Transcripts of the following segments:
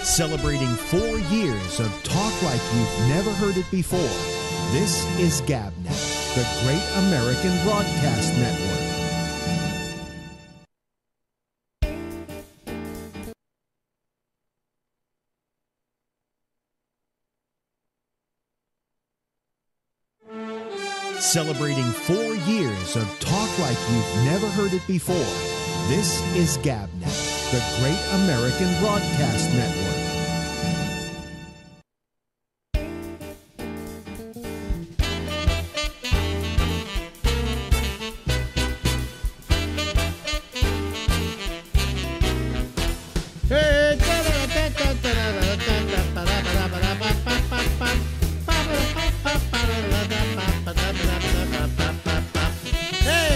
Celebrating 4 years of talk like you've never heard it before. This is GabNet, the Great American Broadcast Network. Celebrating 4 years of talk like you've never heard it before. This is GabNet, the Great American Broadcast Network.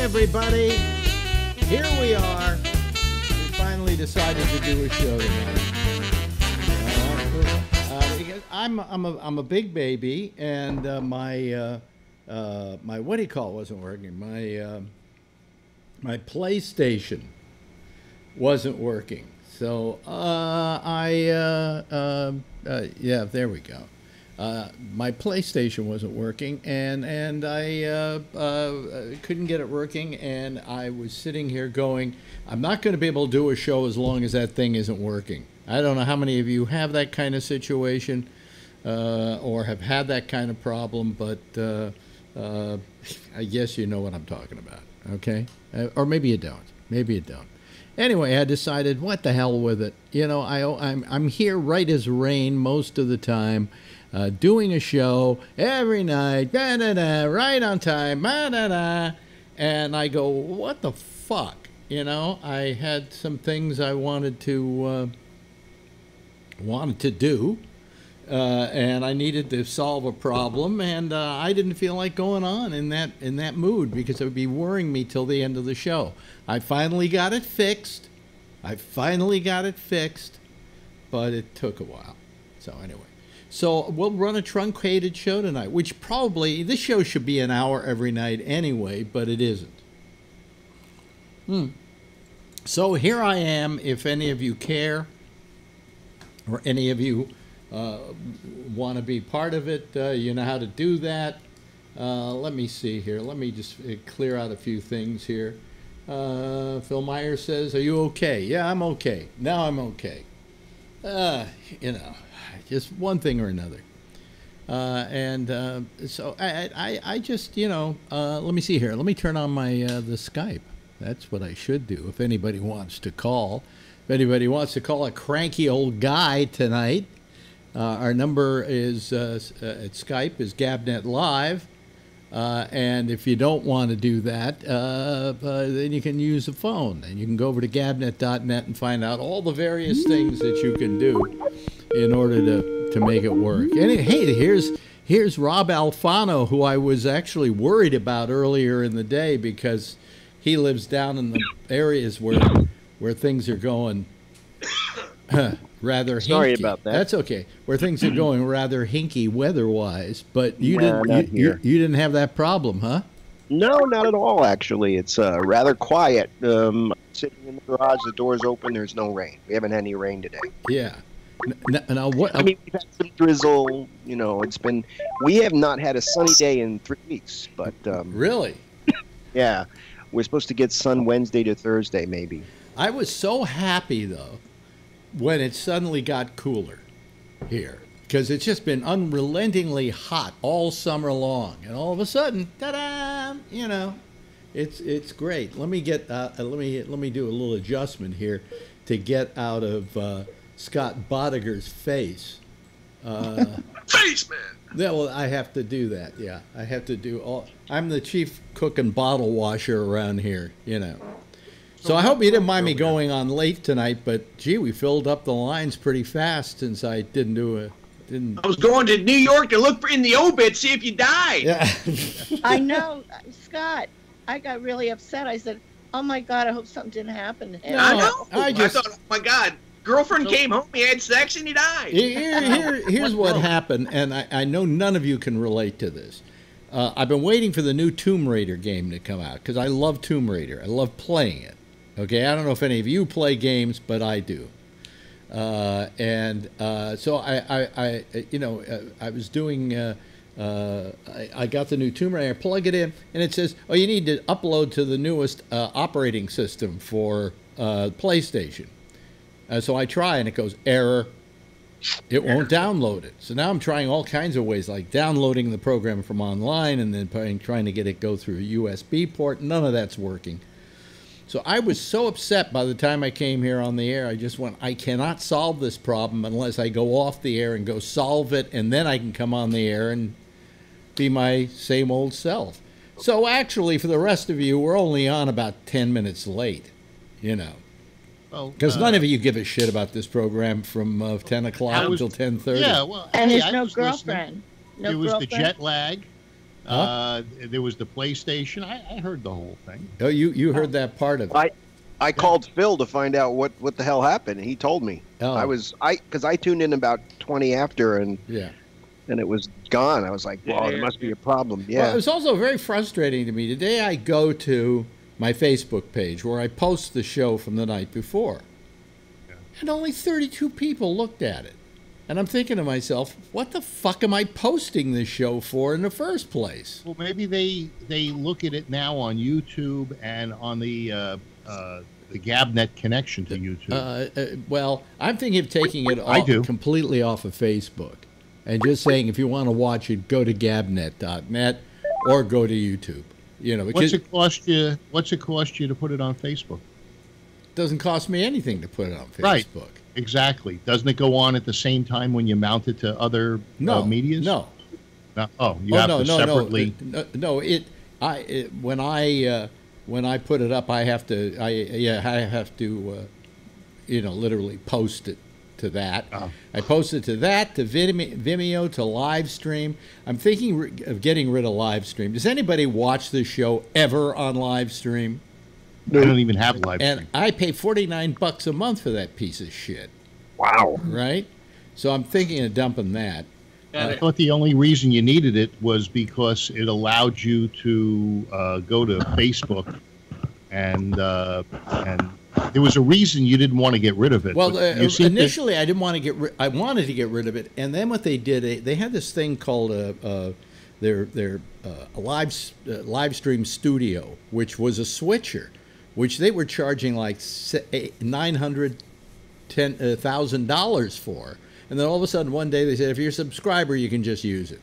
Everybody, here we are. We finally decided to do a show tonight. I'm a big baby, and my what do you call it wasn't working. My PlayStation wasn't working. So yeah, there we go. My PlayStation wasn't working, and I couldn't get it working, and I was sitting here going, I'm not going to be able to do a show as long as that thing isn't working. I don't know how many of you have that kind of situation or have had that kind of problem, but I guess you know what I'm talking about, okay? Or maybe you don't. Maybe you don't. Anyway, I decided, what the hell with it? You know, I'm here right as rain most of the time. Doing a show every night, right on time, and I go, what the fuck? You know, I had some things I wanted to do, and I needed to solve a problem, and I didn't feel like going on in that mood because it would be worrying me till the end of the show. I finally got it fixed. But it took a while. So anyway. So we'll run a truncated show tonight, which probably, this show should be an hour every night anyway, but it isn't. So here I am, if any of you care, or any of you want to be part of it, you know how to do that. Let me see here. Let me just clear out a few things here. Phil Myers says, are you okay? Yeah, I'm okay. Now I'm okay. You know. Just one thing or another. So I just, you know, let me see here. Let me turn on my the Skype. That's what I should do if anybody wants to call. If anybody wants to call a cranky old guy tonight, our number is at Skype is GabNet Live. And if you don't want to do that, then you can use the phone. And you can go over to gabnet.net and find out all the various things that you can do in order to make it work. And hey, here's Rob Alfano, who I was actually worried about earlier in the day because he lives down in the areas where things are going rather hinky. Sorry about that. That's okay. Where things are going rather hinky weather-wise, but you didn't have that problem, huh? No, not at all. Actually, it's rather quiet. Sitting in the garage, the door's open. There's no rain. We haven't had any rain today. Yeah. Now what? I mean, we've had some drizzle. You know, we have not had a sunny day in 3 weeks. But really, yeah, we're supposed to get sun Wednesday to Thursday, maybe. I was so happy though when it suddenly got cooler here, because it's just been unrelentingly hot all summer long, and all of a sudden, ta-da! You know, it's great. Let me get let me do a little adjustment here to get out of Scott Bodiger's face. Face man. Yeah, well, I have to do that. Yeah, I have to do all. I'm the chief cook and bottle washer around here, you know. So I hope you didn't mind me going on late tonight, but gee, we filled up the lines pretty fast since I didn't. I was going to New York to look for in the obit, see if you died. Yeah. I know, Scott. I got really upset. I said, "Oh my God, I hope something didn't happen to him." I know. I thought, oh my God, girlfriend came home, he had sex, and he died. Here's what happened, and I know none of you can relate to this. I've been waiting for the new Tomb Raider game to come out because I love Tomb Raider. I love playing it. Okay, I don't know if any of you play games, but I do. So I was doing. I got the new Tomb Raider. I plug it in, and it says, "Oh, you need to upload to the newest operating system for PlayStation." So I try, and it goes error. It won't download it. So now I'm trying all kinds of ways, like downloading the program from online and then trying to get it go through a USB port. None of that's working. So I was so upset by the time I came here on the air. I just went, I cannot solve this problem unless I go off the air and go solve it, and then I can come on the air and be my same old self. So actually, for the rest of you, we're only on about 10 minutes late, you know. Because none of you give a shit about this program from 10 o'clock until 10:30. Yeah, well, And hey, there's I no was girlfriend. listening. No There was girlfriend. the jet lag. Huh? There was the PlayStation. I heard the whole thing. Oh, you heard that part of it. I called Phil to find out what the hell happened. He told me. Oh. Because I tuned in about 20 after and it was gone. I was like, well, there must be a problem. Yeah. Well, it was also very frustrating to me. Today I go to my Facebook page where I post the show from the night before. And only 32 people looked at it. And I'm thinking to myself, what the fuck am I posting this show for in the first place? Well, maybe they look at it now on YouTube and on the Gabnet connection to YouTube. Well, I'm thinking of taking it completely off of Facebook and just saying if you want to watch it, go to gabnet.net or go to YouTube. You know, What's it cost you? What's it cost you to put it on Facebook? Doesn't cost me anything to put it on Facebook. Right. Exactly. Doesn't it go on at the same time when you mount it to other medias? No. You have to separately. When I put it up, I have to literally post it to that. Oh. I post it to that, to Vimeo, to live stream. I'm thinking of getting rid of live stream. Does anybody watch this show ever on live stream? I don't even have live stream. And I pay $49 a month for that piece of shit. Wow. Right? So I'm thinking of dumping that. I thought the only reason you needed it was because it allowed you to go to Facebook, and there was a reason you didn't want to get rid of it. Well, initially I didn't want to I wanted to get rid of it, and then what they did, they had this thing called their live stream studio, which was a switcher, which they were charging like $900,000 for. And then all of a sudden, one day they said, if you're a subscriber, you can just use it.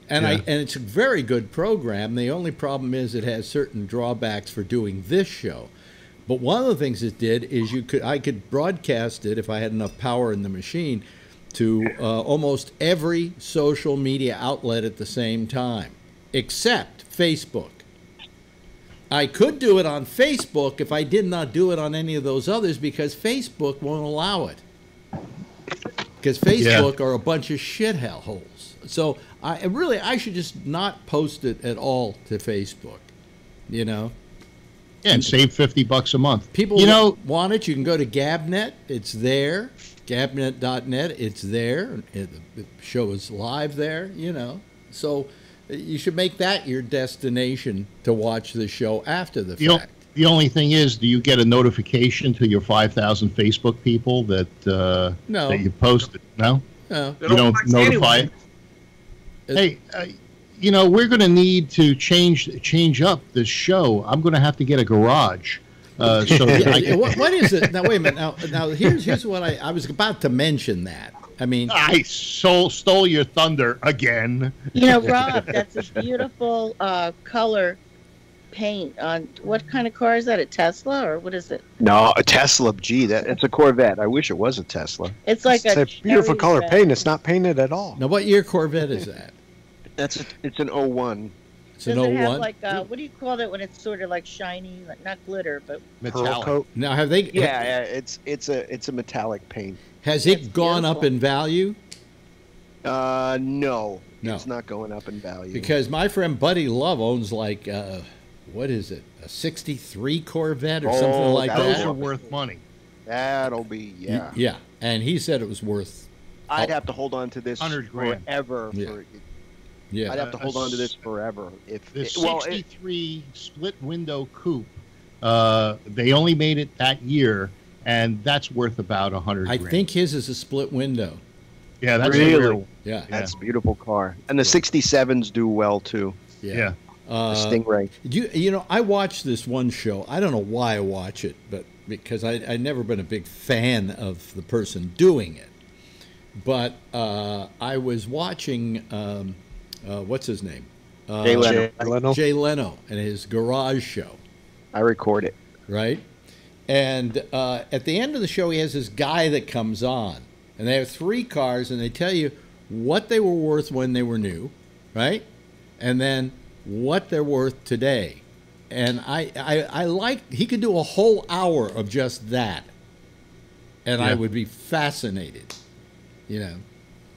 And it's a very good program. The only problem is it has certain drawbacks for doing this show. But one of the things it did is I could broadcast it if I had enough power in the machine to almost every social media outlet at the same time, except Facebook. I could do it on Facebook if I did not do it on any of those others because Facebook won't allow it. Because Facebook are a bunch of shitholes. So I should just not post it at all to Facebook, you know? Yeah, and save $50 a month. People want it. You can go to Gabnet. It's there. Gabnet.net. It's there. The show is live there, you know. So you should make that your destination to watch the show after the fact. The only thing is, do you get a notification to your 5,000 Facebook people that that you posted? No? No. You don't notify it? Hey, we're going to need to change up this show. I'm going to have to get a garage. What is it? Now, wait a minute. Now here's what I was about to mention that. I mean, I stole your thunder again. Rob, that's a beautiful color paint on what kind of car is that? A Tesla or what is it? No, a Tesla. Gee, it's a Corvette. I wish it was a Tesla. It's like a beautiful color paint. It's not painted at all. Now, what year Corvette is that? It's an 01. It's an 01. Does it have like what do you call it when it's sort of like shiny, like not glitter, but metallic coat? Now, have they? Yeah, it's a metallic paint. Has it gone up in value? No, it's not going up in value. Because my friend Buddy Love owns like what is it? A '63 Corvette or something like that. Those are worth money. That'll be yeah. And he said it was worth. I'd have to hold on to this forever. Yeah. I'd have to hold on to this forever. If the 63 split window coupe, they only made it that year and that's worth about 100. I think his is a split window. Yeah, that's Really? a rare one. Yeah. That's a beautiful car. And the 67s do well too. Yeah. The Stingray. You know, I watched this one show. I don't know why I watch it, but because I'd never been a big fan of the person doing it. But I was watching, what's his name? Jay Leno. Jay Leno and his garage show. I record it. Right? And at the end of the show, he has this guy that comes on. And they have 3 cars, and they tell you what they were worth when they were new, right? And then what they're worth today. And I like, he could do a whole hour of just that. And I would be fascinated, you know.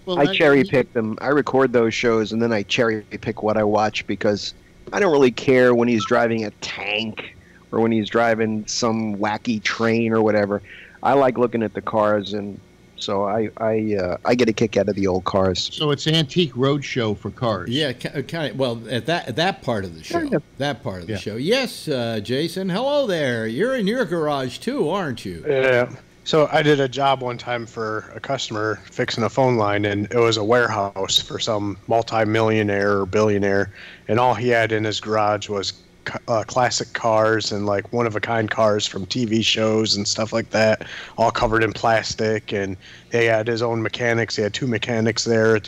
Well, I cherry pick them. I record those shows, and then I cherry pick what I watch because I don't really care when he's driving a tank or when he's driving some wacky train or whatever. I like looking at the cars, and so I get a kick out of the old cars. So it's Antique Roadshow for cars. Yeah, kind of. Well, at that part of the show, Kind of. that part of the show. Yes, Jason. Hello there. You're in your garage too, aren't you? Yeah. So I did a job one time for a customer fixing a phone line, and it was a warehouse for some multi-millionaire or billionaire, and all he had in his garage was classic cars and like one-of-a-kind cars from TV shows and stuff like that, all covered in plastic. And they had his own mechanics. They had 2 mechanics there,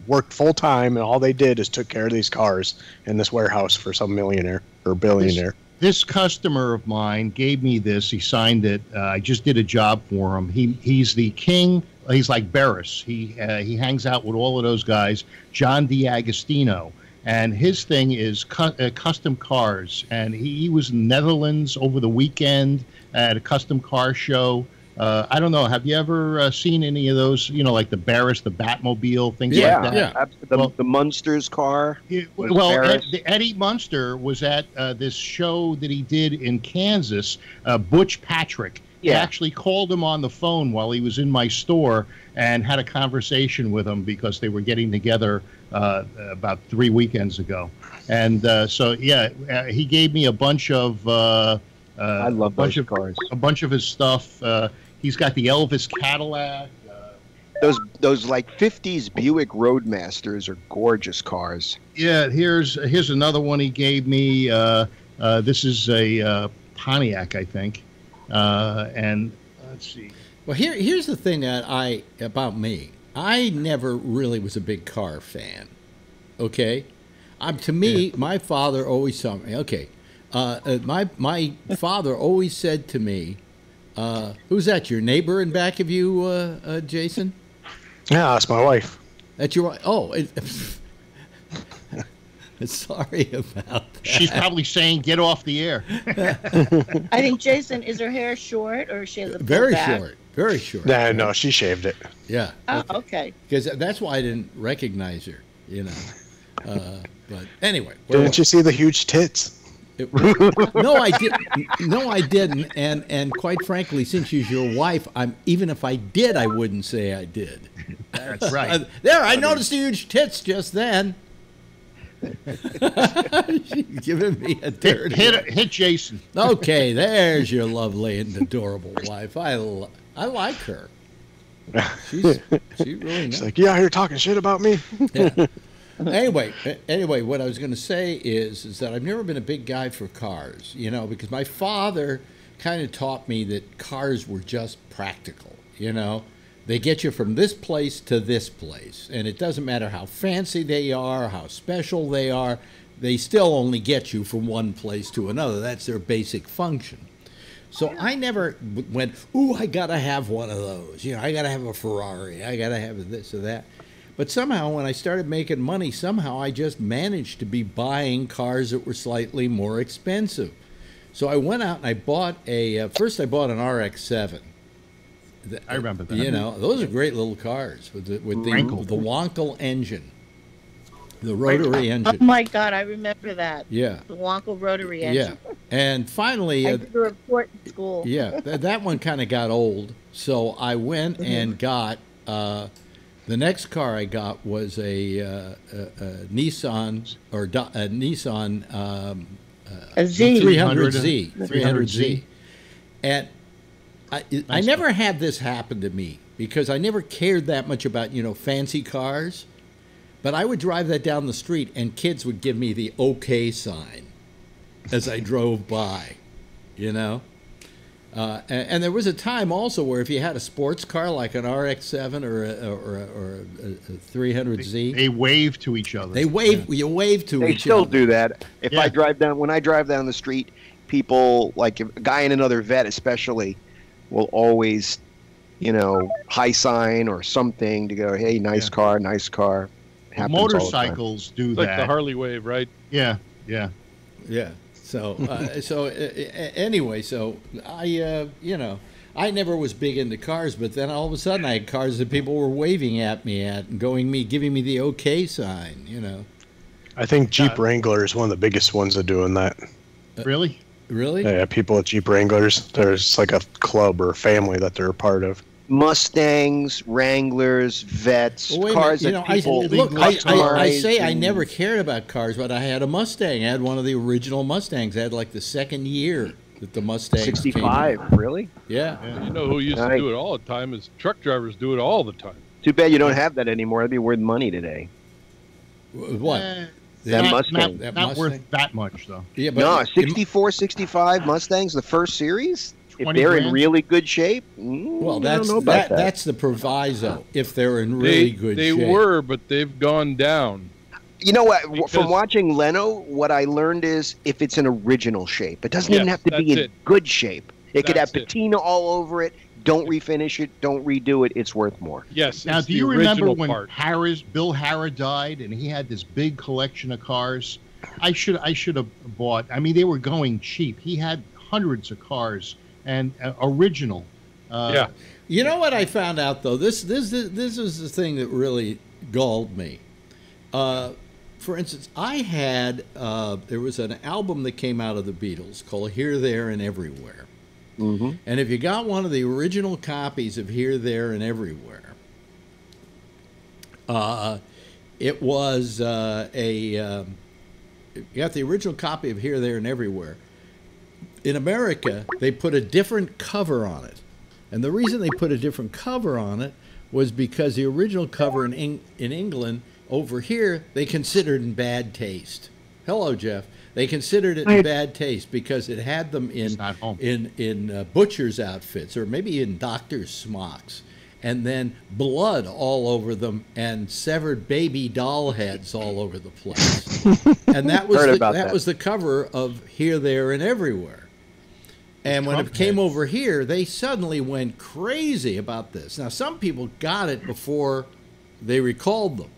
worked full-time, and all they did is took care of these cars in this warehouse for some millionaire or billionaire. This customer of mine gave me this. He signed it. I just did a job for him. He's the king. He's like Barris. He hangs out with all of those guys. John DiAgostino. And his thing is custom cars. And he was in the Netherlands over the weekend at a custom car show. I don't know. Have you ever seen any of those, like the Barris, the Batmobile, things like that? Yeah. The Munsters car. Eddie Munster was at this show that he did in Kansas, Butch Patrick. He actually called him on the phone while he was in my store and had a conversation with him because they were getting together about 3 weekends ago. And he gave me a bunch of I love those cars. A bunch of his stuff. He's got the Elvis Cadillac. Those like 50s Buick Roadmasters are gorgeous cars. Yeah, here's another one he gave me. This is a Pontiac, I think. And let's see. Well, here's the thing about me. I never really was a big car fan. Okay, to me, my father always told me. Okay, my father always said to me, "Who's that? Your neighbor in back of you, Jason?" Yeah, that's my wife. That's your wife. Oh. Sorry about that. She's probably saying, "Get off the air." I think Jason, is her hair short or she has a very back? short, very short. No, she shaved it. Yeah. Oh, okay. Because that's why I didn't recognize her, But anyway, didn't you see the huge tits? No, I didn't. No, I didn't. And quite frankly, since she's your wife, even if I did, I wouldn't say I did. That's right. I noticed the huge tits just then. She's giving me a dirty. Hit Jason. Okay, there's your lovely and adorable wife. I like her. She's really nice. She's like, yeah, you're talking shit about me. Yeah. Anyway, what I was going to say is that I've never been a big guy for cars, because my father kind of taught me that cars were just practical, They get you from this place to this place, and it doesn't matter how fancy they are, how special they are, they still only get you from one place to another. That's their basic function. So I never went, ooh, I got to have one of those. I got to have a Ferrari. I got to have this or that. But somehow when I started making money, I just managed to be buying cars that were slightly more expensive. So I went out and I bought first I bought an RX-7. I remember that. Those are great little cars with the Wankel engine, the rotary engine. Oh my God, I remember that. Yeah. The Wankel rotary engine. Yeah. And finally, I did a report in school. Yeah, that one kind of got old, so I went and got. The next car I got was a Nissan a Nissan a Z 300Z. And I never had this happen to me because I never cared that much about, fancy cars. But I would drive that down the street and kids would give me the okay sign as I drove by, And there was a time also where if you had a sports car like an RX-7 or a 300Z, they wave to each other. You wave to each other. They still do that. When I drive down the street, people like a guy in another vet, especially, will always, high sign or something to go, hey, nice car, nice car. Motorcycles do that. Like the Harley wave, right? Yeah. So, anyway, I never was big into cars, but then all of a sudden I had cars that people were waving at me and giving me the okay sign, I think Jeep Wrangler is one of the biggest ones of doing that. Really? Really? Yeah, people with Jeep Wranglers. There's like a club or a family that they're a part of. Mustangs, Wranglers, Vets, cars that people I say I never cared about cars, but I had a Mustang. I had one of the original Mustangs. I had like the second year that the Mustang 65, came. Really? Yeah. You know who used to do it all the time is truck drivers do it all the time. Too bad you don't have that anymore. That'd be worth money today. What? That Mustang. Not worth that much, though. Yeah, but no, 64, 65 Mustangs, the first series. If they're in really good shape, well, that's the proviso. If they're in really good shape, they were, but they've gone down. You know what? From watching Leno, what I learned is if it's in original shape, it doesn't even have to be in good shape. It could have patina all over it. Don't refinish it. Don't redo it. It's worth more. Yes. Now, do you remember when Bill Harrah died, and he had this big collection of cars? I should have bought. I mean, they were going cheap. He had hundreds of cars. And original. Yeah. You know what I found out though? This is the thing that really galled me. For instance, I had there was an album that came out of the Beatles called "Here, There, and Everywhere," and if you got one of the original copies of "Here, There, and Everywhere," it was you got the original copy of "Here, There, and Everywhere." In America, they put a different cover on it. And the reason they put a different cover on it was because the original cover in England, over here, they considered in bad taste. Hello, Jeff. They considered it in bad taste because it had them in butcher's outfits or maybe in doctor's smocks. And then blood all over them and severed baby doll heads all over the place. And that was the cover of Here, There, and Everywhere. And when it came over here, they suddenly went crazy about this. Now, some people got it before they recalled them.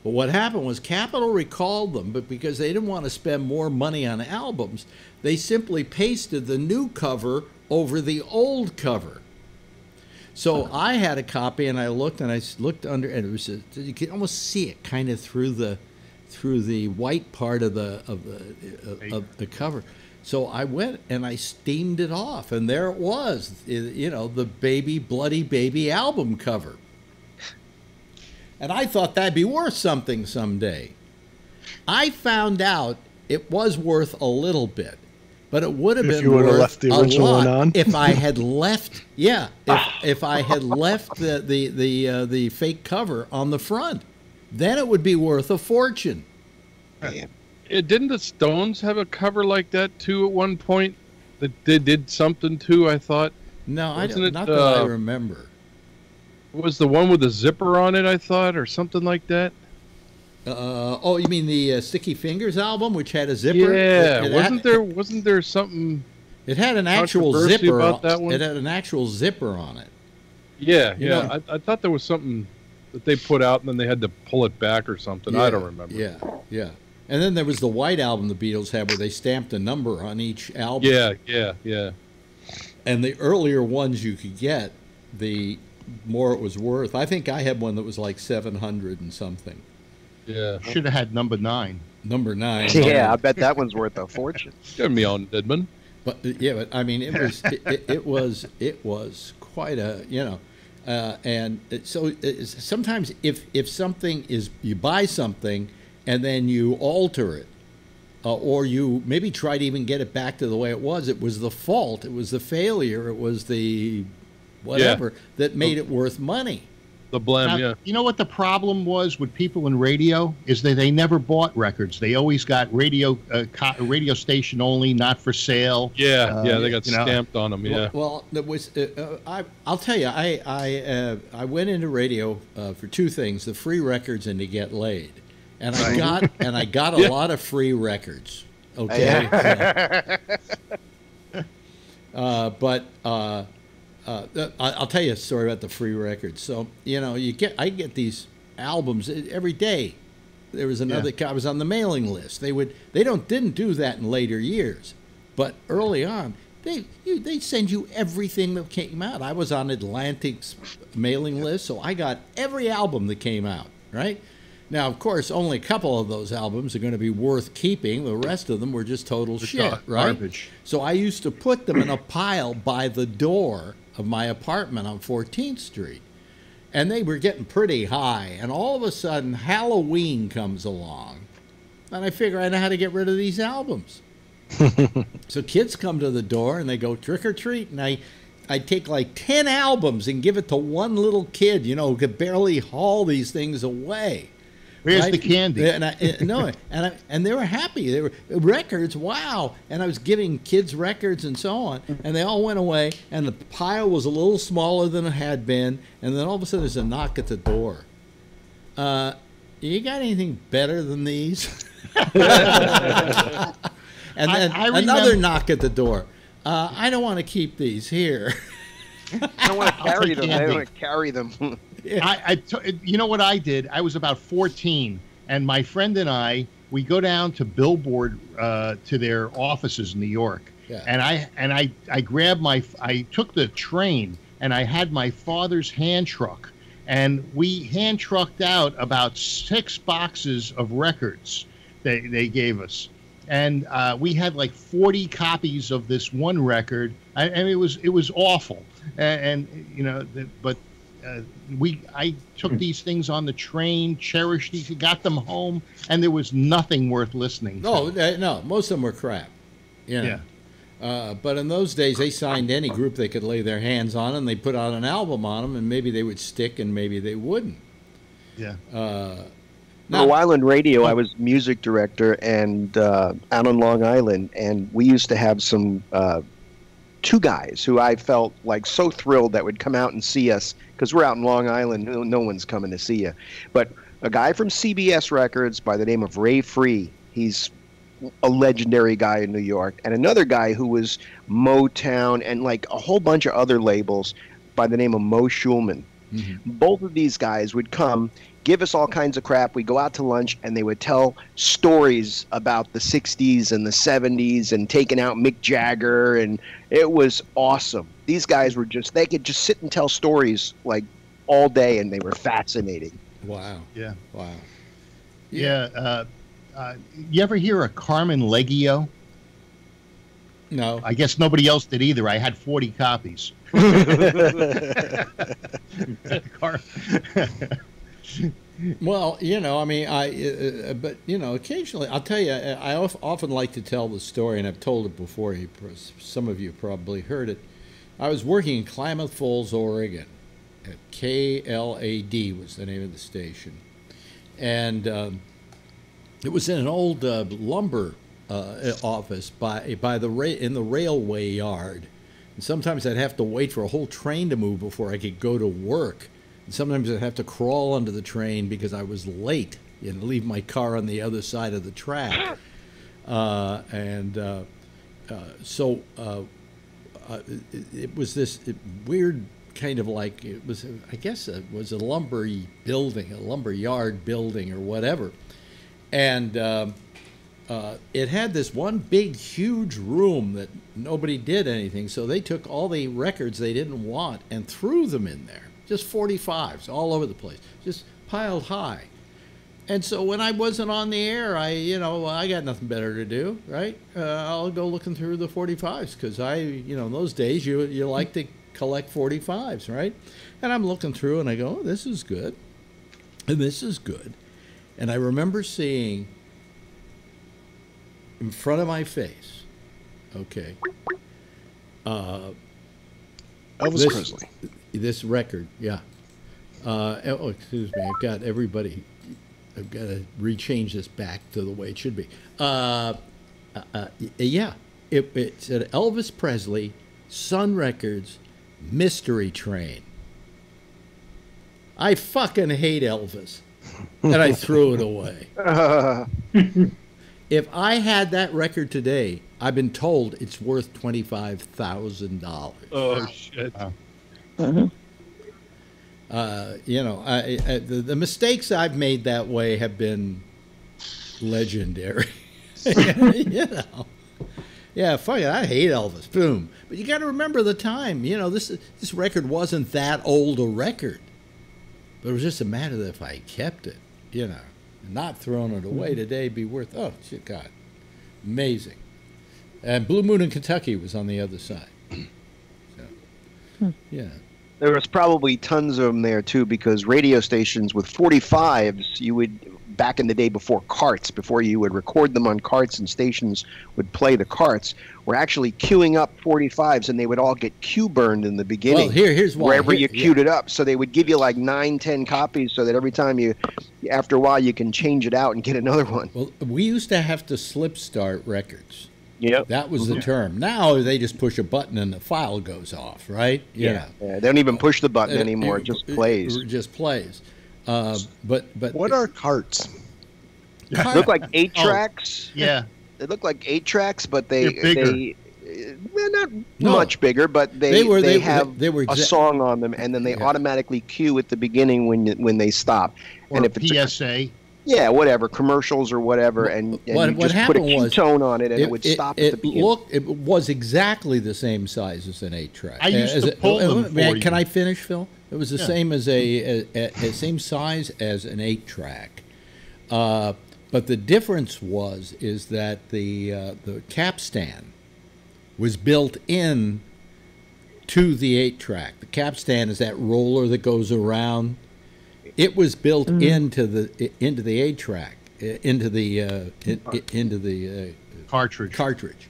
But what happened was Capitol recalled them, but because they didn't want to spend more money on albums, they simply pasted the new cover over the old cover. So I had a copy, and I looked under, and it was you could almost see it kind of through the white part of the cover. So I went and I steamed it off, and there it was, the bloody baby album cover. And I thought that'd be worth something someday. I found out it was worth a little bit, but it would have been worth a lot if I had left. Yeah, if I had left the fake cover on the front, then it would be worth a fortune. Didn't the Stones have a cover like that too at one point? That they did something to, I thought. No, not that I remember. Was the one with the zipper on it, I thought, or something like that? Oh, you mean the Sticky Fingers album, which had a zipper? Yeah, wasn't there something? It had an actual zipper about that one. It had an actual zipper on it. Yeah. I thought there was something that they put out and then they had to pull it back or something. Yeah, I don't remember. Yeah. And then there was the white album the Beatles had where they stamped a number on each album. Yeah. And the earlier ones you could get, the more it was worth. I think I had one that was like 700 and something. Yeah. Should have had number 9. Number 9. Yeah, I bet that one's worth a fortune. Get me on, Edmund. But I mean, it was quite a and so sometimes if something is, you buy something and then you alter it, or you maybe try to even get it back to the way it was the fault, it was the failure, it was the whatever, that made it worth money. The blem, Now, yeah. you know what the problem was with people in radio is that they never bought records. They always got radio station only, not for sale. Yeah, they got you know. stamped on them, yeah. Well, there was. I'll tell you, I went into radio for two things: the free records and to get laid. And I got a lot of free records. Okay. But I'll tell you a story about the free records. So I get these albums every day. There was another. I was on the mailing list. They didn't do that in later years, but early on they send you everything that came out. I was on Atlantic's mailing list, so I got every album that came out. Right. Now, of course, only a couple of those albums are going to be worth keeping. The rest of them were just total shit, right? Garbage. So I used to put them in a pile by the door of my apartment on 14th Street. And they were getting pretty high. And all of a sudden, Halloween comes along. And I figure I know how to get rid of these albums. So kids come to the door and they go trick or treat. And I take like 10 albums and give it to one little kid, who could barely haul these things away. Where's right? the candy? And they were happy. They were records, wow. And I was giving kids records and so on, and they all went away. And the pile was a little smaller than it had been. And then all of a sudden, there's a knock at the door. You got anything better than these? And then another knock at the door. I don't want to keep these here. I don't want to carry them. I want to carry them. You know what I did? I was about 14, and my friend and we go down to Billboard to their offices in New York. Yeah. And I grabbed I took the train, and I had my father's hand truck, and we hand trucked out about 6 boxes of records they gave us. And we had like 40 copies of this one record, and it was awful. But I took these things on the train, cherished these, got them home, and there was nothing worth listening to. No, most of them were crap. Yeah. But in those days, they signed any group they could lay their hands on, and they put out an album on them, and maybe they would stick, and maybe they wouldn't. Yeah. Long Island Radio, I was music director and out on Long Island, and we used to have some 2 guys who I felt like so thrilled that would come out and see us, because we're out in Long Island, no one's coming to see you. But a guy from CBS Records by the name of Ray Free, he's a legendary guy in New York, and another guy who was Motown and like a whole bunch of other labels by the name of Mo Schulman. Mm-hmm. Both of these guys would come, give us all kinds of crap. We'd go out to lunch, and they would tell stories about the 60s and the 70s and taking out Mick Jagger, and it was awesome. These guys were they could just sit and tell stories like all day, and they were fascinating. Wow. Yeah. Wow. Yeah. You ever hear of Carmen Leggio? No. I guess nobody else did either. I had 40 copies. Well, but occasionally, I'll tell you, I often like to tell the story, and I've told it before. Some of you probably heard it. I was working in Klamath Falls, Oregon, at KLAD was the name of the station, and it was in an old lumber office in the railway yard. And sometimes I'd have to wait for a whole train to move before I could go to work. And sometimes I'd have to crawl under the train because I was late and leave my car on the other side of the track. So it was this weird kind of like, it was, I guess it was a lumber yard building or whatever. And it had this one big, huge room that nobody did anything. So they took all the records they didn't want and threw them in there. Just 45s all over the place, just piled high. And so when I wasn't on the air, I got nothing better to do, right? I'll go looking through the 45s because in those days you like to collect 45s, right? And I'm looking through and I go, oh, this is good, and this is good. And I remember seeing in front of my face, okay, Elvis Presley. This record, yeah. Oh, excuse me. I've got everybody. I've got to rechange this back to the way it should be. Yeah. It's an Elvis Presley, Sun Records, Mystery Train. I fucking hate Elvis. And I threw it away. If I had that record today, I've been told it's worth $25,000. Oh, shit. You know, the mistakes I've made that way have been legendary. You know. Yeah, fuck it. I hate Elvis. Boom. But you got to remember the time. You know, this record wasn't that old a record. But it was just a matter of if I kept it, you know, and not throwing it away today be worth, oh, shit, God, amazing. And Blue Moon in Kentucky was on the other side. So, yeah. There was probably tons of them there, too, because radio stations with 45s, you would, back in the day before carts, before you would record them on carts and stations would play the carts, were actually queuing up 45s, and they would all get queue burned in the beginning. Well, here's why. Wherever you queued it up. So they would give you like 9, 10 copies so that every time after a while, you can change it out and get another one. Well, we used to have to slip start records. Yep. That was the term. Now they just push a button and the file goes off, right? Yeah. They don't even push the button anymore. It just plays. It just plays. But What are carts? They look like 8 tracks. Yeah. They look like 8 tracks, but they're not No. much bigger, but they have they were a song on them, and then they automatically cue at the beginning when they stop. Or and if it's PSA. whatever, commercials or whatever, and you what just put a happened cue was tone on it, and it would stop at the beginning. It was exactly the same size as an 8-track. I used to pull them for you. Can I finish, Phil? It was the same as same size as an 8-track. But the difference is that the capstan was built in to the 8-track. The capstan is that roller that goes around. It was built into the 8-track, into the cartridge.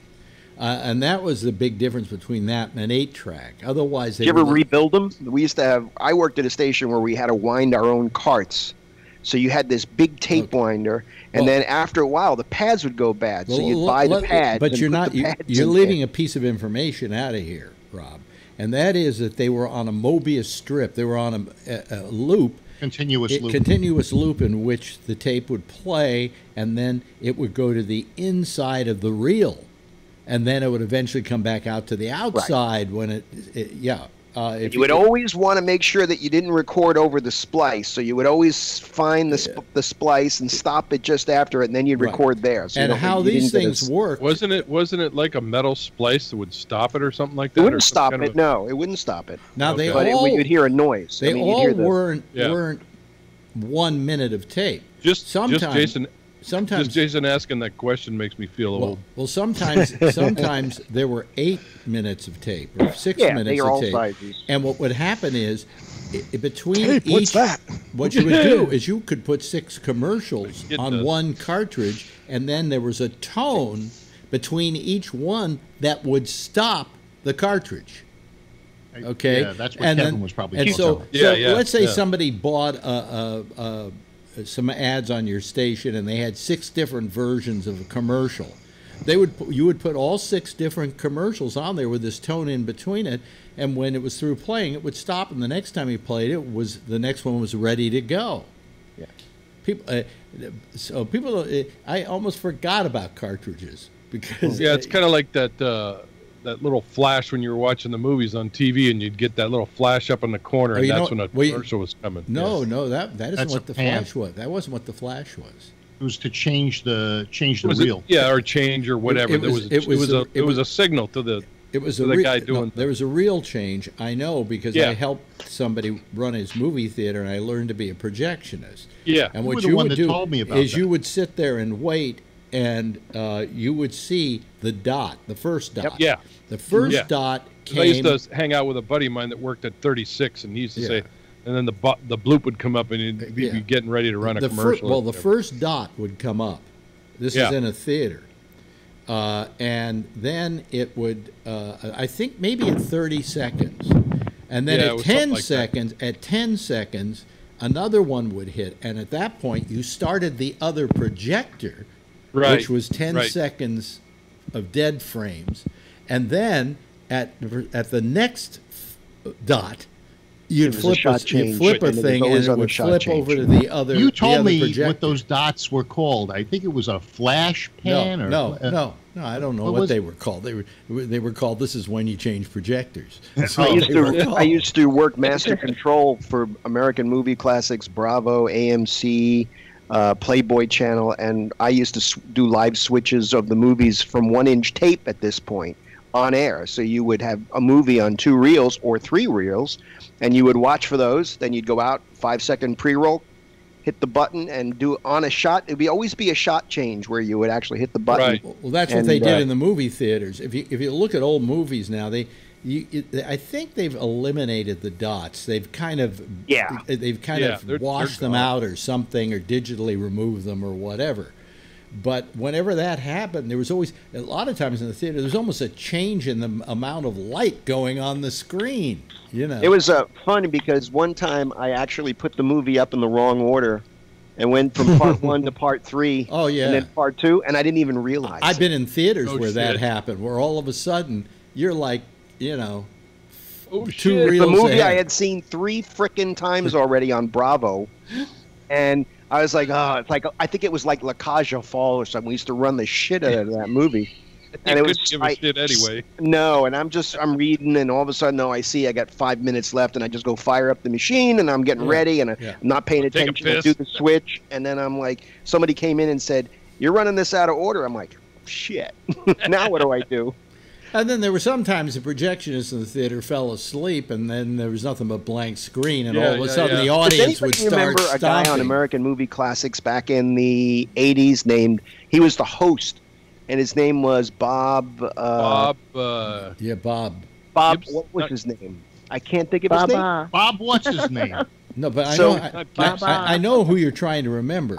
And that was the big difference between that and an 8-track. Otherwise, Did you ever rebuild them? We used to have. I worked at a station where we had to wind our own carts. So you had this big tape winder, and then after a while, the pads would go bad. So you'd buy the pads. But you're leaving a piece of information out of here, Rob, and that is that they were on a Mobius strip. They were on a loop. Continuous loop in which the tape would play, and then it would go to the inside of the reel, and then it would eventually come back out to the outside when you would always want to make sure that you didn't record over the splice, so you would always find the splice and stop it just after it, and then you'd record there. So and how these things work? Wasn't it like a metal splice that would stop it or something like that? It wouldn't stop it. No, it wouldn't stop it. Now you'd hear a noise. They weren't 1 minute of tape. Just Jason asking that question makes me feel old. Well, sometimes there were 8 minutes of tape or 6 minutes of tape. Sizes. And what would happen is between tape, each, what's that? What you would do is you could put 6 commercials on one cartridge, and then there was a tone between each one that would stop the cartridge. Okay, yeah, that's what Kevin was probably. And so let's say somebody bought some ads on your station, and they had 6 different versions of a commercial. You would put all 6 different commercials on there with this tone in between it, and when it was through playing, it would stop, and the next time you played it, the next one was ready to go. Yeah, people. I almost forgot about cartridges because it's kind of like that little flash when you were watching the movies on TV, and you'd get that little flash up in the corner, and that's when a commercial was coming. No, that isn't what the flash was. That wasn't what the flash was. It was to change the reel. Or change or whatever. It was a signal to the guy doing. No, there was a reel change. I know because I helped somebody run his movie theater, and I learned to be a projectionist. Yeah, and what you would do is you would sit there and wait. And you would see the dot, the first dot. Yeah. The first dot came. I used to hang out with a buddy of mine that worked at 36, and he used to say, and then the bloop would come up, and he'd be getting ready to run a commercial. The first dot would come up. This is in a theater. And then it would, I think maybe at 30 seconds, And then Yeah, it at was 10 something like seconds, another one would hit, and at that point you started the other projector, Right. which was 10 Right. seconds of dead frames, and then at the next dot, you'd It was a flip shot change, you'd flip a and it was thing, and always it on the would shot flip change. over to the other. You told the other me projector. what those dots were called. I think it was a flash pan. No, or, no. I don't know what what was they it? were called. They were called. This is when you change projectors. That's I what used they were to called. I used to work master control for American Movie Classics, Bravo, AMC, Playboy Channel, and I used to do live switches of the movies from 1-inch tape at this point on air. So you would have a movie on 2 reels or 3 reels, and you would watch for those. Then you'd go out, 5-second pre-roll, hit the button, and do it on a shot. It would always be a shot change where you would actually hit the button. Right. Well, that's what And, they did in the movie theaters. If you look at old movies now, I think they've eliminated the dots. They've kind of they've kind Yeah, of they're washed them gone. out or something, or digitally removed them or whatever. But whenever that happened, there was always a lot of times in the theater. There's almost a change in the amount of light going on the screen. You know, It was funny because one time I actually put the movie up in the wrong order and went from part 1 to part 3. Oh, yeah. And then part 2, and I didn't even realize. I've been in theaters Oh, where that shit. happened, where all of a sudden you're like, you know, Oh, 2 shit. reels the movie ahead. I had seen 3 frickin' times already on Bravo, and I was like, oh, it's like I think it was like La Caja Fall or something. We used to run the shit out of that movie. And You it was couldn't give a shit anyway. No, and I'm reading, and all of a sudden, I see I got 5 minutes left, and I just go fire up the machine, and I'm getting ready, and I'm not paying Take a attention. I piss. do the switch, and then I'm like, somebody came in and said, "You're running this out of order." I'm like, shit. Now what do I do? And then there were sometimes the projectionists in the theater fell asleep, and then there was nothing but blank screen, and all of a sudden the Does audience would anybody start remember a guy on stomping. American Movie Classics back in the 80s he was the host, and his name was Bob. Bob. Yeah, Bob. Bob, Gibbs? what was his name? I can't think of his name. Baba. Bob, what's his name? No, but I So- know I know who you're trying to remember.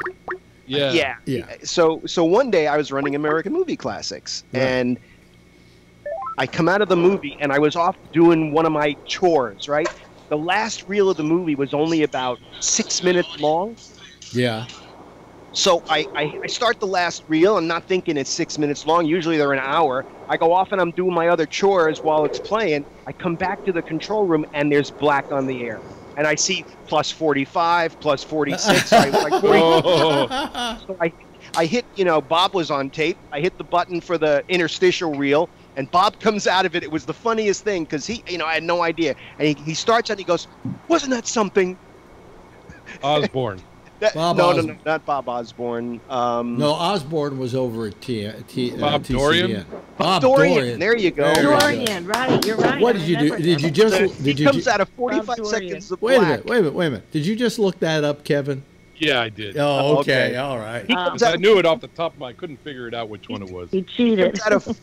Yeah. Yeah. So one day I was running American Movie Classics, Right. and I come out of the movie, and I was off doing one of my chores, right? The last reel of the movie was only about 6 minutes long. Yeah. So I start the last reel. I'm not thinking it's 6 minutes long. Usually they're an hour. I go off and I'm doing my other chores while it's playing. I come back to the control room, and there's black on the air. And I see plus 45, plus 46. I was like, 40. Oh. So I hit, Bob was on tape. I hit the button for the interstitial reel, and Bob comes out of it. It was the funniest thing because I had no idea. And he starts and he goes, "Wasn't that something?" Osborne. Bob no, Osborne. not Bob Osborne. No, Osborne was over at Bob TCN. Dorian? Bob Dorian. There you go. There we go. Dorian, right? You're right. What I did you do? remember Did him. you just did He you comes out of 45 Bob Dorian. seconds of wait a black. minute. Did you just look that up, Kevin? Yeah, I did. Oh, okay. Okay. All right. He Uh, comes I out, knew it off the top of my. I couldn't figure it out which one it was. He cheated.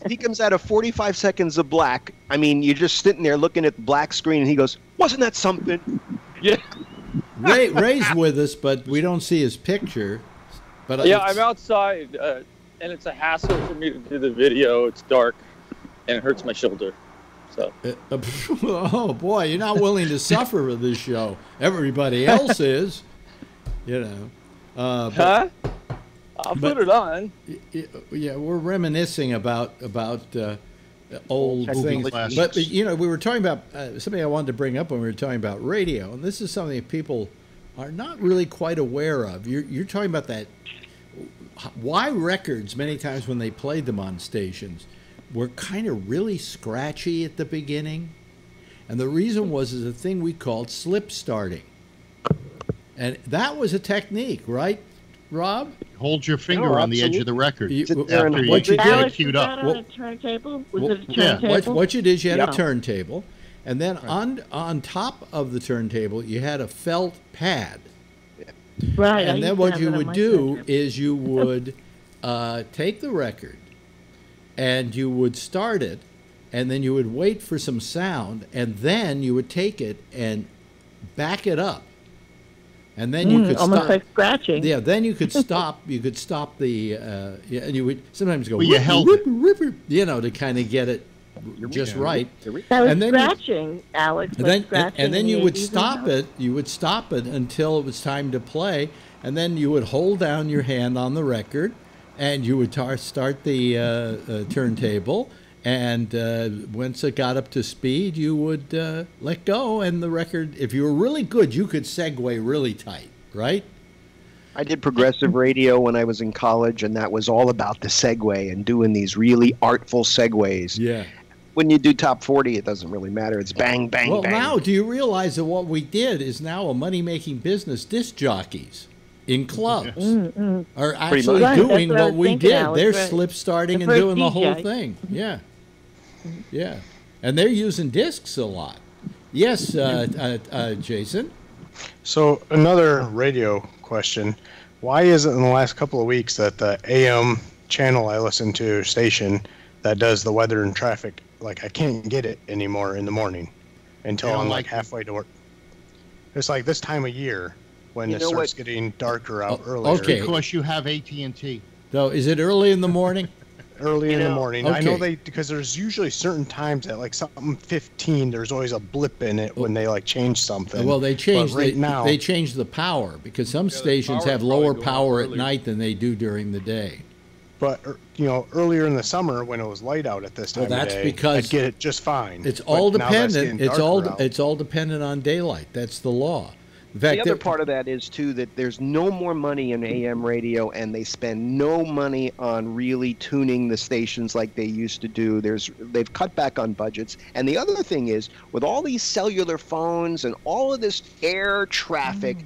he comes out of 45 seconds of black. I mean, you're just sitting there looking at the black screen, and he goes, "Wasn't that something?" Yeah. Ray's with us, but we don't see his picture. But Yeah, it's- I'm outside, and it's a hassle for me to do the video. It's dark, and it hurts my shoulder. So oh boy, you're not willing to suffer with this show. Everybody else is, but, huh? I'll but- put it on. yeah, we're reminiscing about old Movie things. classics. But we were talking about something I wanted to bring up when we were talking about radio, and this is something that people are not really quite aware of. You're talking about that. Why records many times when they played them on stations were kind of really scratchy at the beginning, and the reason is a thing we called slip starting, and that was a technique, right, Rob? Hold your finger No, on the edge of the absolutely. record. You- Sit there and after what you get did- it Alex, queued was up. that on a turntable? Was it a yeah. turntable? What you did is you had Yeah. a turntable, and then on top of the turntable you had a felt pad. Right. I And used then to what have you that on would my do turntable. is you would take the record and you would start it, and then you would wait for some sound, and then you would take it and back it up, and then you could almost stop. like scratching. Yeah, then you could stop. You could stop the. And you would sometimes go. Well, you "Ripper, held ripper, ripper," to kind of get it just right. That was And then scratching, Alex. And then you would stop it. it. You would stop it until it was time to play, and then you would hold down your hand on the record, and you would start the turntable. And once it got up to speed, you would let go, and the record. If you were really good, you could segue really tight, right? I did progressive radio when I was in college, and that was all about the segue and doing these really artful segues. Yeah. When you do top 40, it doesn't really matter. It's bang, bang, Well, bang. now, do you realize that what we did is now a money-making business? Disc jockeys in clubs are actually much. doing That's what I what was we thinking, did. Alex, They're right. slip-starting The and first doing the whole DJ. thing. Yeah. Yeah. And they're using discs a lot. Yes, Jason? So another radio question. Why is it in the last couple of weeks that the AM channel I listen to, station that does the weather and traffic, like I can't get it anymore in the morning until I'm like halfway to work? It's like this time of year when it starts getting darker out earlier. Okay. Because you have AT&T. So is it early in the morning? Early in the morning. I know Okay. because there's usually certain times at like something 15, there's always a blip in it when they like change something. Well, they changed But right now, they changed the power because some stations power have probably lower going power at earlier. night than they do during the day. but earlier in the summer when it was light out at this time Well, that's of day, because I'd get it just fine. It's But all now that's dependent. getting darker out. It's all dependent on daylight. That's the law. In fact, The other part of that is, too, that there's no more money in AM radio, and they spend no money on really tuning the stations like they used to do. They've cut back on budgets. And the other thing is, with all these cellular phones and all of this air traffic,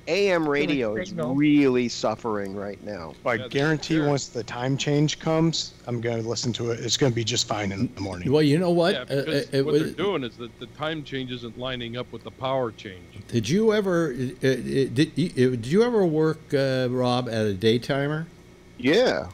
AM radio is signal. really suffering right now. I guarantee once the time change comes, I'm going to listen to it. It's going to be just fine in the morning. well, you know what? Yeah, because what they're doing is that the time change isn't lining up with the power change. Did you ever did you ever work, Rob, at a daytimer? Yeah.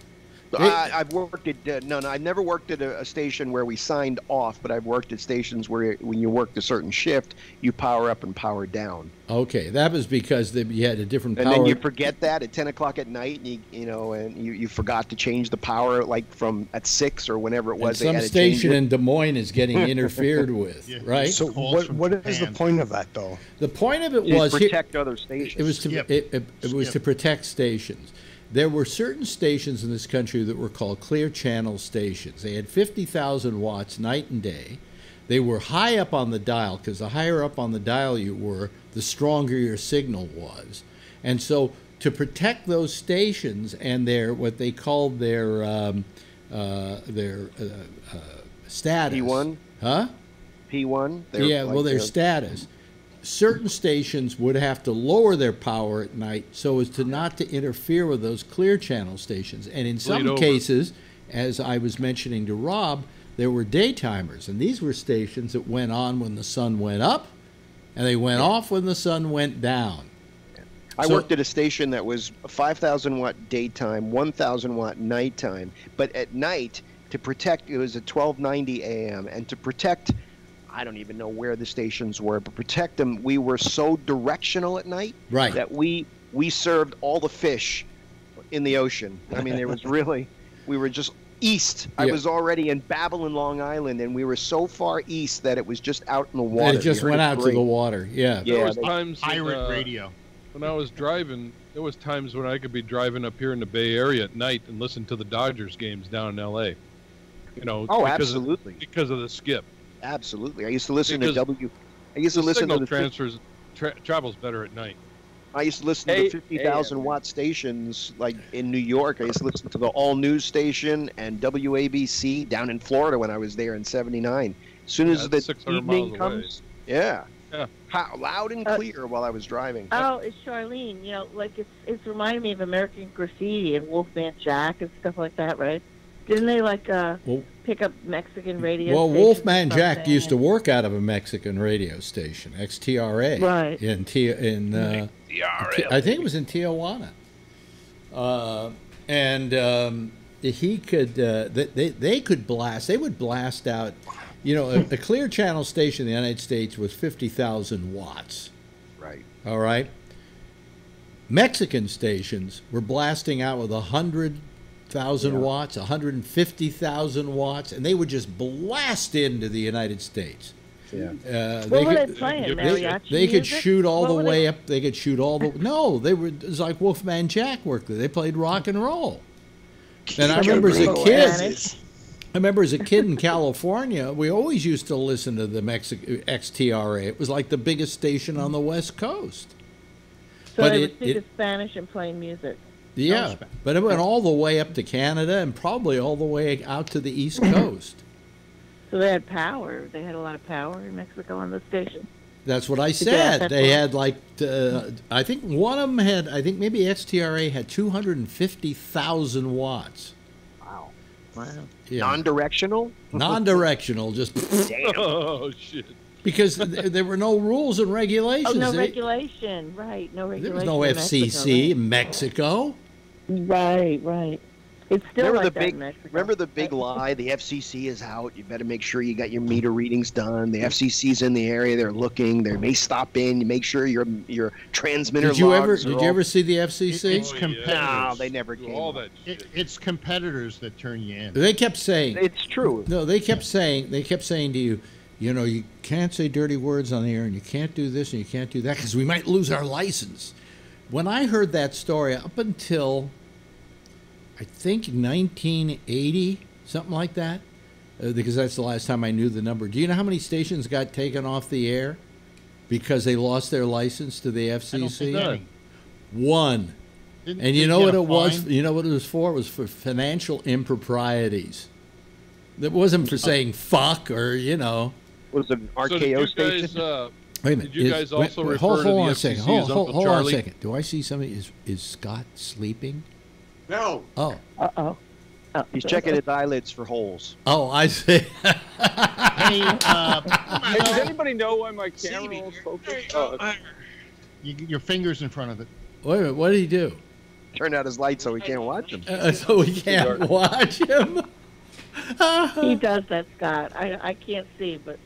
Hey. I've worked at no, I've never worked at a station where we signed off, but I've worked at stations where when you worked a certain shift, you power up and power down. Okay, that was because you had a different And power. then you forget that at 10 o'clock at night, and you forgot to change the power like from at 6 or whenever it and was. They some had to change station it. in Des Moines is getting interfered with, Yeah. right? So Calls what from is the Japan. point of that though? The point of it To was protect other stations. It was to Skip. it was to protect stations. There were certain stations in this country that were called clear channel stations. They had 50,000 watts night and day. They were high up on the dial because the higher up on the dial you were, the stronger your signal was. And so to protect those stations and what they called their status. P1? Huh? P1? Yeah, well, their status. Certain stations would have to lower their power at night so as to not to interfere with those clear channel stations. And in some over. cases, as I was mentioning to Rob, there were daytimers, and these were stations that went on when the sun went up, and they went off when the sun went down. I So- worked at a station that was 5,000 watt daytime, 1,000 watt nighttime. But at night, to protect, it was at 1290 AM, and to protect, I don't even know where the stations were, but protect them, we were so directional at night Right. that we served all the fish in the ocean. I mean, there was really, we were just east. I Yeah. was already in Babylon, Long Island, and we were so far east that it was just out in the water. And it just You heard went it out to great. the water. Yeah. Yeah, There was they- times Pirate radio. when I was driving. There was times when I could be driving up here in the Bay Area at night and listen to the Dodgers games down in L.A. You know. Oh, because absolutely. because of the skip. Absolutely. I used to listen Because I used to The listen signal to the transfers travels better at night. I used to listen to the 50,000 watt stations like in New York. I used to listen to the All News station and WABC down in Florida when I was there in '79. As soon as the that's 600 evening miles away. comes, yeah. Yeah. Loud and clear while I was driving. Oh, it's Charlene. You know, like it's reminding me of American Graffiti and Wolfman Jack and stuff like that, right? Didn't they pick up Mexican radio? Well, stations Wolfman or Jack something? used to work out of a Mexican radio station, XTRA. Right. I think it was in Tijuana. He could, they could blast, they would blast out, a clear channel station in the United States was 50,000 watts. Right. All right. Mexican stations were blasting out with 100 100,000 watts, 150,000 watts, and they would just blast into the United States. Yeah. What were they playing? Mariachi They could music? shoot all What the were way they- up. They could shoot all the. No, they were. It was like Wolfman Jack worked there. They played rock and roll. And I remember as a kid. I remember as a kid in California, we always used to listen to the XTRA. It was like the biggest station on the West Coast. So But they would speak Spanish and play music. Yeah, but it went all the way up to Canada and probably all the way out to the East Coast. So they had power. They had a lot of power in Mexico on the station. That's what I Yeah, said. that's They right. had like, I think one of them had, I think maybe XTRA had 250,000 watts. Wow. Wow. Yeah. Non-directional? Non-directional, just Damn. Oh shit! because there were no rules and regulations. Oh, no They- regulation. Right, no There regulation. was no in FCC in Mexico. Right, right. It's still Remember like the that big in Mexico. remember the big lie, the FCC is out, you better make sure you got your meter readings done. The FCC's in the area, they're looking, they may stop in, you make sure your transmitter Did you logs ever are did you ever see the FCC? It's Oh, yeah. competitors. No, they never Do came. all up. that shit. It's competitors that turn you in. They kept saying It's true. no. They kept saying to you, you know, you can't say dirty words on the air, and you can't do this and you can't do that because we might lose our license. When I heard that story, up until I think 1980, something like that, because that's the last time I knew the number. Do you know how many stations got taken off the air because they lost their license to the I don't think FCC? any. One. Didn't And you they know get what a it was? fine? You know what it was for? It was for financial improprieties. It wasn't for saying fuck or, you know. Was it an So did RKO you station? guys, Wait a minute. Did you guys also refer hold to the on a FCC second. as Hold Uncle on a Charlie? second. Do I see somebody? Is Scott sleeping? No. Oh. Uh-oh. Oh. He's checking his eyelids for holes. Oh, I see. Hey, Hey, does anybody know why my camera me. won't focus? Oh, you get your fingers in front of it. Wait a minute. What did he do? Turned out his light so we can't watch him. So we can't watch him? He does that, Scott. I can't see, but...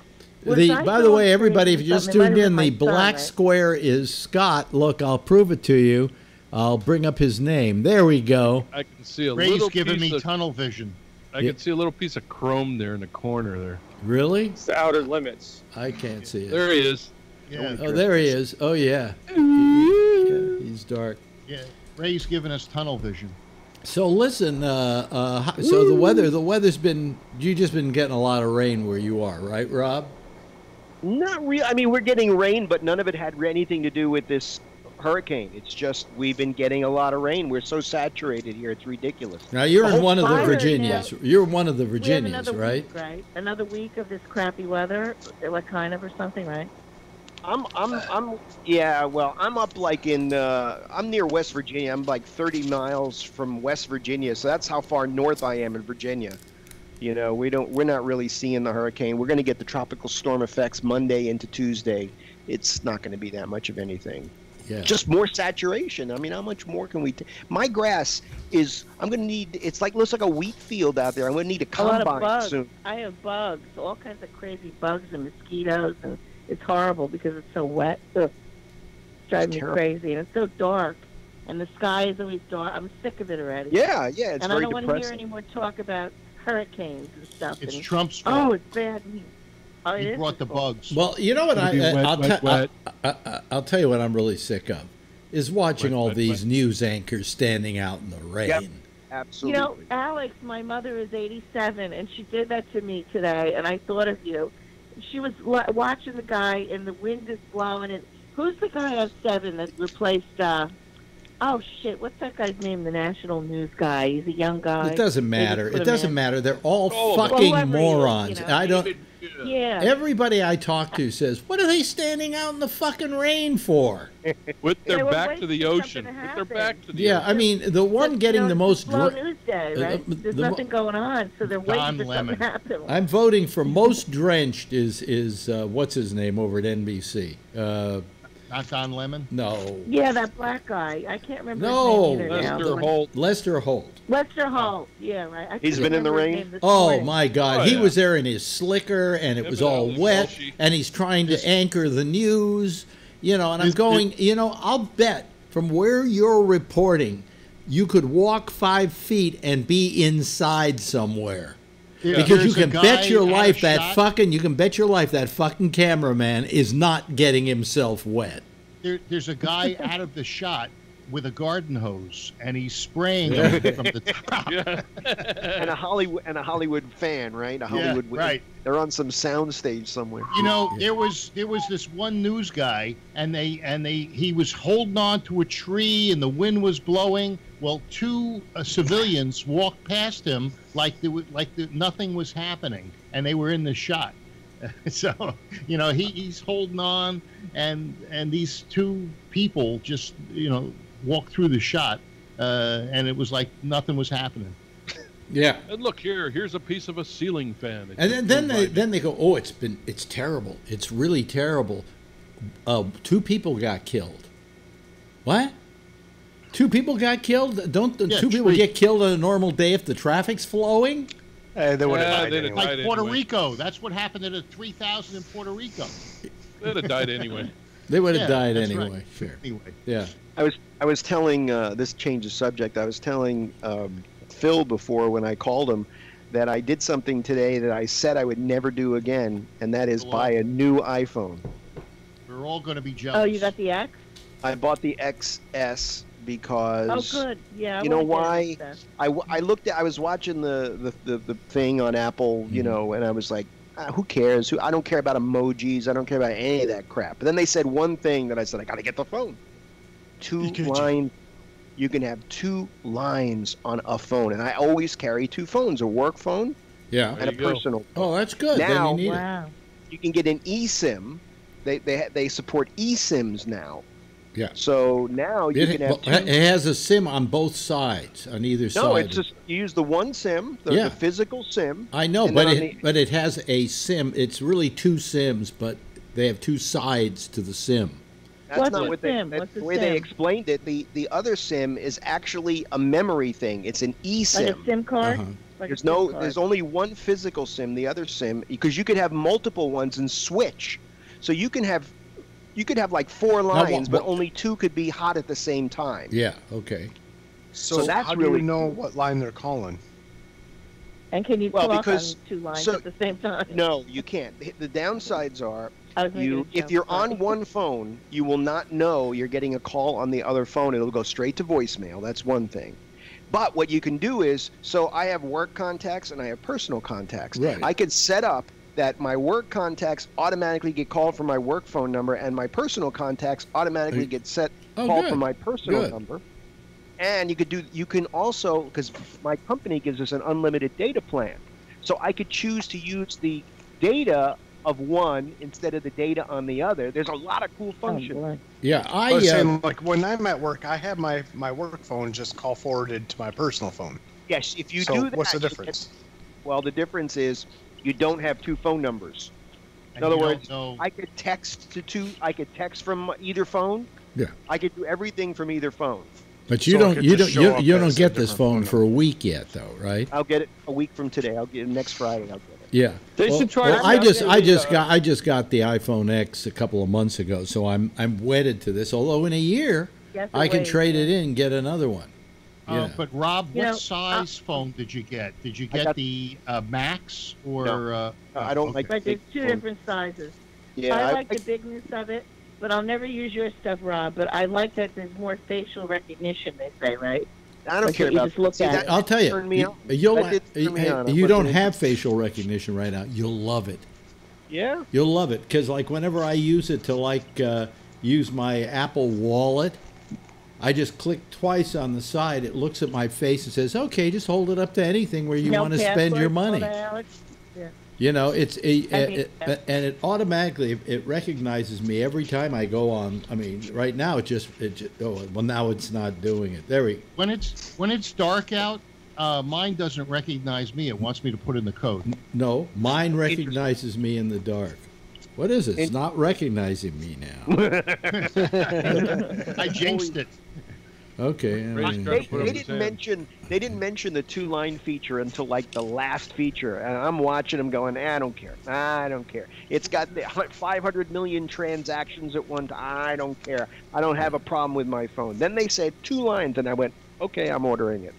By the way, everybody, if you just tuned in, the black Right? square is Scott. Look, I'll prove it to you. I'll bring up his name. There we go. I can see a Ray's little giving piece me of, tunnel vision. I can see a little piece of chrome there in the corner there. Really? it's the outer limits. I can't see it. There he is. Yeah, Oh, there he is. Oh, yeah. Yeah, he's dark. yeah. Ray's giving us tunnel vision. So listen, so the weather's been, you just been getting a lot of rain where you are, right, Rob? Not real. I mean, we're getting rain, but none of it had anything to do with this hurricane. It's just we've been getting a lot of rain. We're so saturated here; it's ridiculous. Now you're in whole one of the fire Virginias. now. You're one of the We have Virginias, another right? week, right? Another week of this crappy weather, like kind of or something, right? Yeah. Well, I'm up like in. I'm near West Virginia. I'm like 30 miles from West Virginia, so that's how far north I am in Virginia. You know, we're not really seeing the hurricane. We're going to get the tropical storm effects Monday into Tuesday. It's not going to be that much of anything. Yeah. Just more saturation. I mean, how much more can we take? My grass is, I'm going to need, it's like, looks like a wheat field out there. I'm going to need a A lot of combine bugs. soon. I have bugs, all kinds of crazy bugs and mosquitoes, and it's horrible because it's so wet. Ugh. It's driving me terrible. crazy, and it's so dark, and the sky is always dark. I'm sick of it already. Yeah, it's and I very don't want to hear depressing. any more talk about hurricanes and stuff. It's and, Trump's fault. oh, it's bad. Oh, it He is brought the his fault. bugs. Well, you know what It'll be wet, wet. I'll tell you what I'm really sick of is watching Wet, all wet, these wet. news anchors standing out in the rain. Yep. You Absolutely. know, Alex, my mother is 87, and she did that to me today, and I thought of you. She was watching the guy, and the wind is blowing. And who's the guy on 7 that replaced? Oh shit! What's that guy's name? The national news guy. He's a young guy. It doesn't They just matter. put It him doesn't in. matter. They're all Oh, fucking well, whoever he is, morons. you know. I don't. Yeah. Everybody I talk to says, "What are they standing out in the fucking rain for?" With They their were back to the waiting for ocean. something to With their happen. back to the Yeah, ocean. I mean, the one getting the most. Slow dra- news day, right? There's the mo- nothing going on, so they're Don waiting for Lemon. something to happen. I'm voting for most drenched is what's his name over at NBC? Not Don Lemon. No, Yeah, that black guy. I can't remember No. his name either now. Lester The one- Holt. Lester Holt. Lester Holt. Yeah, right. I He's can't been in the remember his rain? name this Oh morning. my God, Oh, he yeah. was there in his slicker, and it Yeah, was but all that was wet, Welshie. and he's trying to anchor the news, you know. And I'm His- going, you know, I'll bet from where you're reporting, you could walk 5 feet and be inside somewhere. Yeah. Because you There's a can guy bet your out of life that shot. you can bet your life that fucking cameraman is not getting himself wet. There's a guy out of the shot with a garden hose, and he's spraying them from the top. Yeah. And a Hollywood fan, right? A Hollywood. right. They're on some soundstage somewhere. You know, there was this one news guy, and he was holding on to a tree, and the wind was blowing. Well, 2 civilians walked past him like nothing was happening, and they were in the shot. So, you know, he's holding on, and these 2 people just, you know, walked through the shot, and it was like nothing was happening. Yeah. And look here's a piece of a ceiling fan. And then they go, oh, it's terrible. It's really terrible. 2 people got killed. What? 2 people got killed? Don't 2 people get killed on a normal day if the traffic's flowing? They would have died they'd have anyway. died Like Puerto anyway. Rico. That's what happened at the 3,000 in Puerto Rico. They'd have died anyway. They would have Yeah, died that's anyway. right. Sure. Anyway. Yeah. I was telling this changes subject. I was telling Phil before when I called him that I did something today that I said I would never do again, and that is buy a new iPhone. We're all going to be jealous. Oh, you got the X? I bought the XS because. Oh, good. Yeah. You know why? I was watching the thing on Apple, you know, and I was like, who cares? I don't care about emojis. I don't care about any of that crap. But then they said one thing that I said, I got to get the phone. 2 lines. You can have 2 lines on a phone, and I always carry 2 phones: a work phone Yeah. and a personal phone. Oh, that's good. Now- then you need it. Wow. You can get an eSIM. They support eSIMs now. Yeah. So now you can have It 2. has a SIM on both sides, on either side. No, it's just you use the one SIM, the physical SIM. I know, and but then on it has a SIM. It's really 2 SIMs, but they have 2 sides to the SIM. That's What's not a what SIM? that's What's a the way they SIM? explained it. The other SIM is actually a memory thing. It's an eSIM. Like a SIM card? Uh-huh. Like There's a SIM card. there's only one physical SIM. The other SIM, because you could have multiple ones and switch. So you could have like 4 lines, but only 2 could be hot at the same time. Yeah. Okay. So that's how really do you know what line they're calling? And can you Well, talk because- on 2 lines so- at the same time? No, you can't. The downsides are I was making a if joke, you're sorry. on one phone, you will not know you're getting a call on the other phone. It'll go straight to voicemail. That's one thing. But what you can do is, so I have work contacts and I have personal contacts. Right. I could set up that my work contacts automatically get called from my work phone number, and my personal contacts automatically get called good. from my personal Good. number. And you can also, because my company gives us an unlimited data plan, so I could choose to use the data of one instead of the data on the other. There's a lot of cool Oh, functions. boy. Yeah. I was saying, like, when I'm at work, I have my work phone just call forwarded to my personal phone. Yes, if you So do that. what's the you can- difference? Well, the difference is you don't have 2 phone numbers. And In other you don't words, know- I could text to 2. I could text from either phone. Yeah. I could do everything from either phone. But you So it don't could you just don't show up you as don't a get this different phone phone for a week yet, though, right? I'll get it a week from today. I'll get it next Friday. I'll get it. Yeah. They well, should try well, to I update just it, got the iPhone X a couple of months ago, so I'm wedded to this. Although in a year You have to I can wait, trade yeah. it in and get another one. Yeah. But Rob, You what know, size phone did you get? Did you I get got- the Max or? No. I don't okay. like But there's big 2 phones. different sizes. Yeah, I like the bigness of it, but I'll never use your stuff, Rob. But I like that there's more facial recognition, they say, right? I don't Like care you about just look see, at that it. I'll tell you, turned me on. you'll That did turn me on. you I don't wasn't have facial recognition right now. You'll love it. Yeah. You'll love it because like whenever I use it to use my Apple Wallet, I just click twice on the side. It looks at my face and says, "Okay, just hold it up to anything where you No want to spend your password, money." all that, Alex? Yeah. You know, it's mean, and it automatically it recognizes me every time I go on. I mean, right now it just oh well now it's not doing it. There we When it's dark out, mine doesn't recognize me. It wants me to put in the code. no mine recognizes me in the dark. What is it? It's not recognizing me now. I jinxed it. Okay. I Ray's mean, trying to put up They his didn't hand. mention the 2-line feature until like the last feature, and I'm watching them going, I don't care. It's got the 500 million transactions at one time. I don't care. I don't have a problem with my phone. Then they said 2 lines, and I went, Okay, I'm ordering it.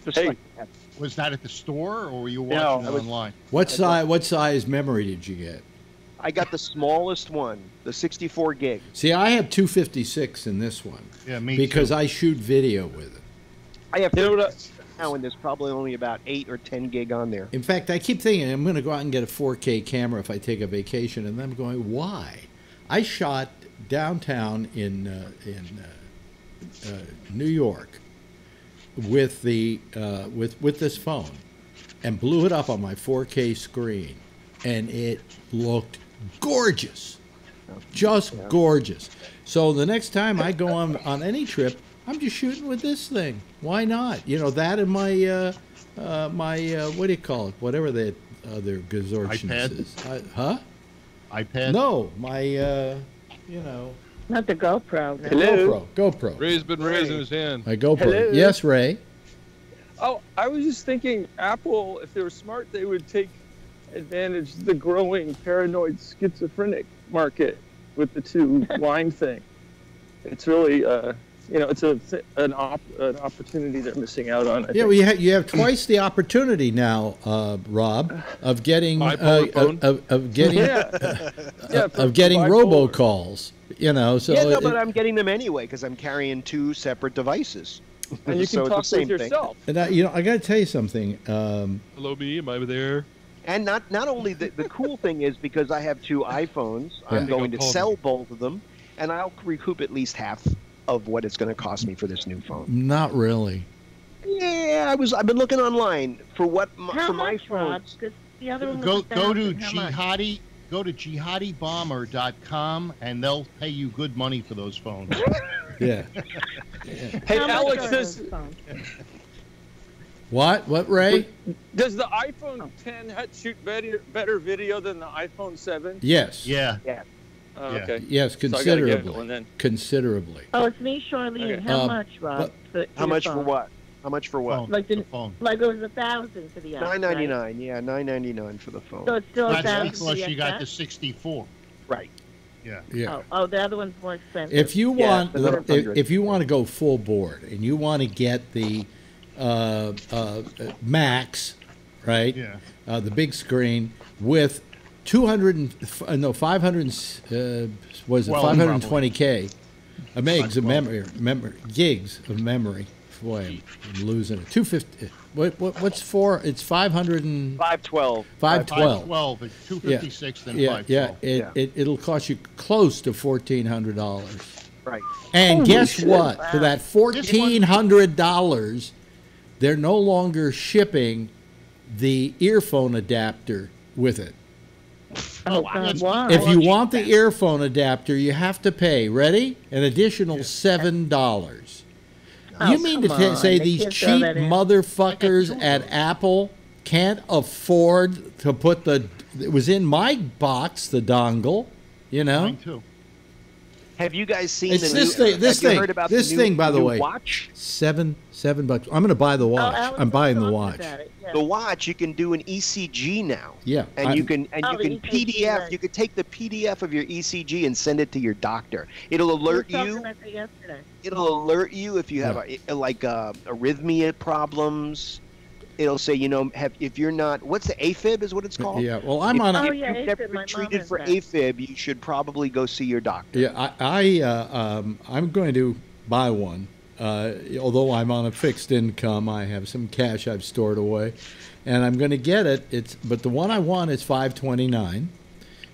Just Hey. like that. Was that at the store, or were you No, watching it online? What size memory did you get? I got the smallest one, the 64 gig. See, I have 256 in this one Yeah, me because too. I shoot video with it. I have You know what? now, and there's probably only about 8 or 10 gig on there. In fact, I keep thinking I'm going to go out and get a 4K camera if I take a vacation, and then I'm going, why? I shot downtown in New York with the with this phone, and blew it up on my 4K screen, and it looked gorgeous, just gorgeous. So the next time I go on any trip, I'm just shooting with this thing. Why not? You know, that and my what do you call it? Whatever the other Gazorchin iPad? is. iPad? No, my you know, Not the GoPro. No. Hello? GoPro. Ray's been raising his hand. My GoPro. Hello? Yes, Ray. Oh, I was just thinking, Apple, if they were smart, they would take advantage of the growing paranoid schizophrenic market with the two line thing. It's really, it's an opportunity they're missing out on. I Yeah, think. well, you have twice the opportunity now, Rob, of getting Bipolar phone? of getting Yeah, of getting bipolar. robocalls. You know, so Yeah, no, but I'm getting them anyway because I'm carrying 2 separate devices. And you So can it's the talk same with thing. yourself. and I got to tell you something. Hello, me. Am I there? And not only the cool thing is because I have 2 iPhones, I'm Yeah. going to Call me. sell both of them, and I'll recoup at least half of what it's going to cost me for this new phone. Not really. Yeah, I've been looking online for How for my much, Rob? phones. Because the other one Go was go to 1,000. How much? jihadibomber.com and they'll pay you good money for those phones. Yeah. Hey, How much Alex, are does, those phones? What, Ray? does the iPhone 10 shoot better video than the iPhone 7? Yes. Yeah. Oh, Yeah. okay. Yes, So I gotta get one considerably. then. Considerably. Oh, it's me, Charlene. Okay. How much, Rob? For How your much for phone? what? How much for what? Phone. Like the the- phone. Like it was 1,000 for the X, right? $9.99. Yeah, $9.99 for the phone. So it's still That's 1,000 because for the you got the XS? 64. Right. Yeah. Yeah. Oh, the other one's more expensive. If you Yeah, want, the 700. if you want to go full board and you want to get the Max, right? Yeah. The big screen with 500 was it 520K gigs of memory, gigs of memory. Boy, I'm losing it. 250. What's for? It's 500 and 512. 512. 512 at 256 then Yeah, 512. It'll cost you close to $1,400. Right. And Holy guess shit, what? wow. For that $1,400, they're no longer shipping the earphone adapter with it. Oh, God, why? If you want the earphone adapter, you have to pay, ready? An additional $7. Oh, You mean to come on. say They these can't throw cheap that in. motherfuckers at Apple can't afford to put it was in my box, the dongle, you know? Mine too. Have you guys seen It's the this new, thing- this have you thing- heard about this the new, thing, by the new way. watch? $7. I'm going to buy the watch. Alex I'm was buying the talking watch. about it, yeah. The watch, you can do an ECG now. Yeah. And you can Oh, the ECG, PDF. right. You could take the PDF of your ECG and send it to your doctor. It'll We were alert talking you. about that yesterday. It'll alert you if you have arrhythmia problems. It'll say, if you're not, what's the AFib is what it's called? Yeah. Well, I'm If- on. Oh, If yeah, you've AFib, never my been mom treated has for that. AFib, you should probably go see your doctor. Yeah. I'm going to buy one. Although I'm on a fixed income, I have some cash I've stored away, and I'm going to get it. But the one I want is $529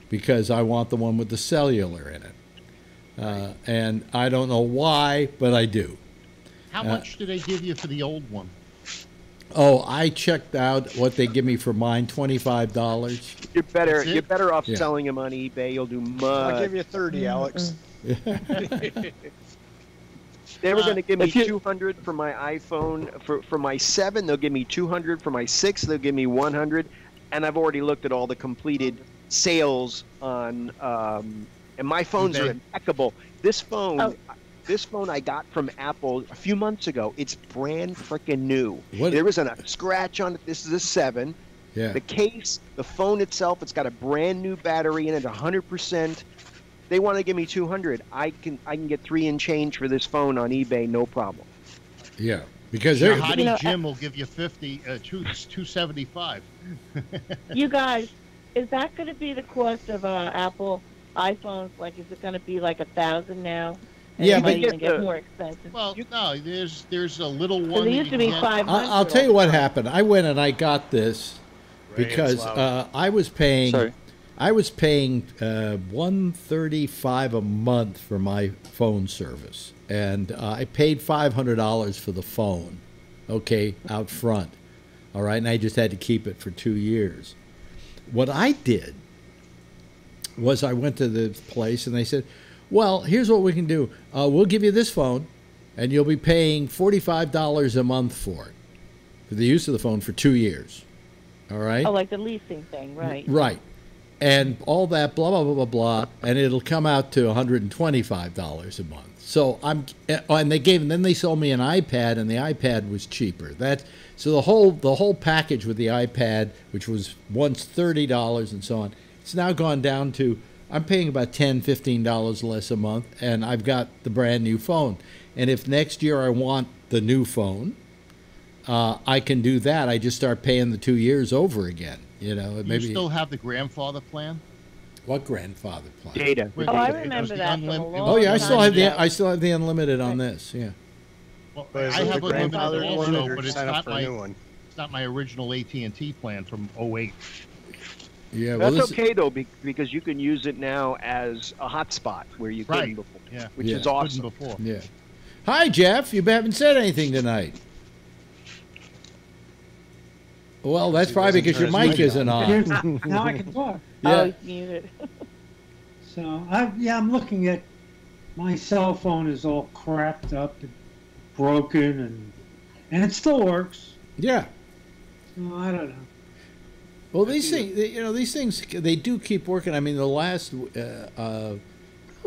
because I want the one with the cellular in it. And I don't know why, but I do. How much do they give you for the old one? Oh, I checked out what they give me for mine, $25. You're better. That's it? You're better off Yeah. selling them on eBay. You'll do much. I'll give you 30, Alex. They were going to give me if you- 200 for my iPhone. For my 7, they'll give me 200. For my 6, they'll give me 100. And I've already looked at all the completed sales on. And my phones are eBay. impeccable. This phone. Oh. This phone I got from Apple a few months ago. It's brand freaking new. What- There isn't a scratch on it. This is a 7. Yeah. The case, the phone itself, it's got a brand new battery in it, 100%. They want to give me 200. I can get 3 and change for this phone on eBay, no problem. Yeah. Because they're Jihadi Jim will give you 275. You guys, is that going to be the cost of Apple iPhones? Like, is it going to be like 1,000 now? And Yeah, it might but even get more expensive. Well, no, there's a little one. Because it used to be 500. I'll tell you what happened. I went and I got this because I was paying. Sorry. I was paying $135 a month for my phone service, and I paid $500 for the phone. Okay, out front. All right, and I just had to keep it for 2 years. What I did was I went to the place and they said, well, here's what we can do. We'll give you this phone, and you'll be paying $45 a month for it, for the use of the phone for 2 years. All right? Oh, like the leasing thing, right? Right. And all that, blah, blah, blah, blah, blah, and it'll come out to $125 a month. So and then they sold me an iPad, and the iPad was cheaper. So the whole package with the iPad, which was once $30 and so on, it's now gone down to, I'm paying about $10, $15 less a month, and I've got the brand new phone. And if next year I want the new phone, I can do that. I just start paying the 2 years over again. You know, You still have the grandfather plan? What grandfather plan? Data. Oh, I remember that from a long Oh yeah, I still have time ago. I still have the unlimited on this. Yeah. Well, But is I it have the unlimited grandfather one, also, or but it's sign up not for a new one? it's not my original AT&T plan from 08. Yeah. Well, That's this, okay though, because you can use it now as a hotspot where you couldn't Right. before, Yeah. which Yeah. is awesome. Before. Yeah. Hi, Jeff. You haven't said anything tonight. Well, that's probably because your mic isn't on. Now I can talk. Oh, Yeah. he's muted. So I'm looking at my cell phone is all cracked up and broken and it still works. Yeah. So I don't know. Well, these things, they do keep working. I mean,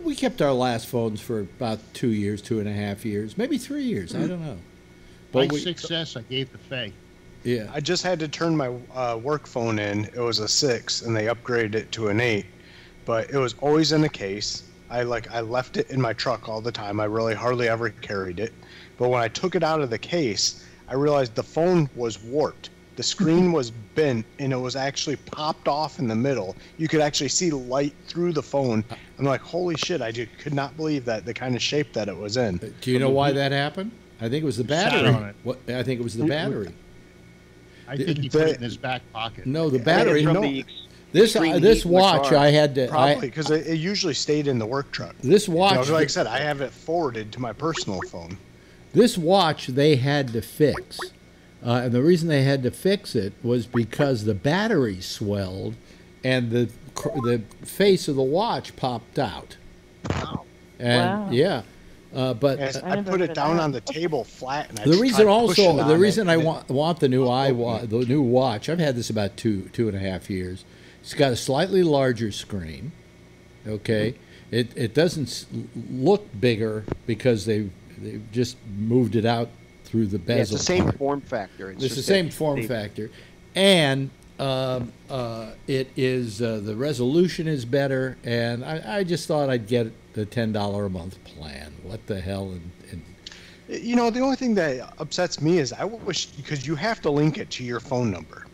we kept our last phones for about 2 years, 2.5 years, maybe 3 years. I don't know. My But success I gave to Faye. yeah. I just had to turn my work phone in. It was a 6, and they upgraded it to an 8. But it was always in a case. I left it in my truck all the time. I really hardly ever carried it. But when I took it out of the case, I realized the phone was warped. The screen was bent, and it was actually popped off in the middle. You could actually see light through the phone. I'm like, holy shit! I just could not believe that the kind of shape that it was in. Do you know why that happened? I think it was the battery. on it. I think it was the battery. I think he put it in his back pocket. No, the battery. From No. the This extreme heat this in the watch car. I had to. Probably because it usually stayed in the work truck. This You watch. know, like I said, I have it forwarded to my personal phone. This watch they had to fix. And the reason they had to fix it was because the battery swelled and the face of the watch popped out. Wow. And Wow. yeah. But Yes, I I never put heard it of down that. on the table flat, and I the just reason tried pushing also, the on reason it, I and want the new the new watch, I've had this about 2.5 years. It's got a slightly larger screen. Okay. It doesn't look bigger because they just moved it out through the bezel. Yeah, it's the same part. form factor. It's the just same that form they- factor, and it is the resolution is better. And I just thought I'd get the $10 a month plan. What the hell? And You know, the only thing that upsets me is I wish, because you have to link it to your phone number.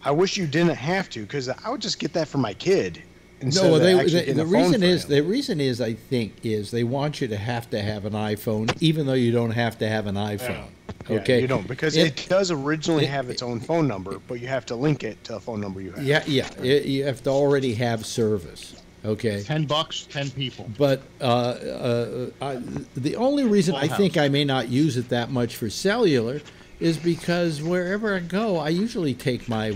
I wish you didn't have to, because I would just get that for my kid. instead no, of they, actually they, getting the a phone reason for is him. the reason is I think is they want you to have an iPhone, even though you don't have to have an iPhone. Yeah, Okay, you don't, because it does originally have its own phone number, but you have to link it to a phone number you have. You have to already have service. Okay. $10, 10 people. But the only reason I think I may not use it that much for cellular is because wherever I go, I usually take my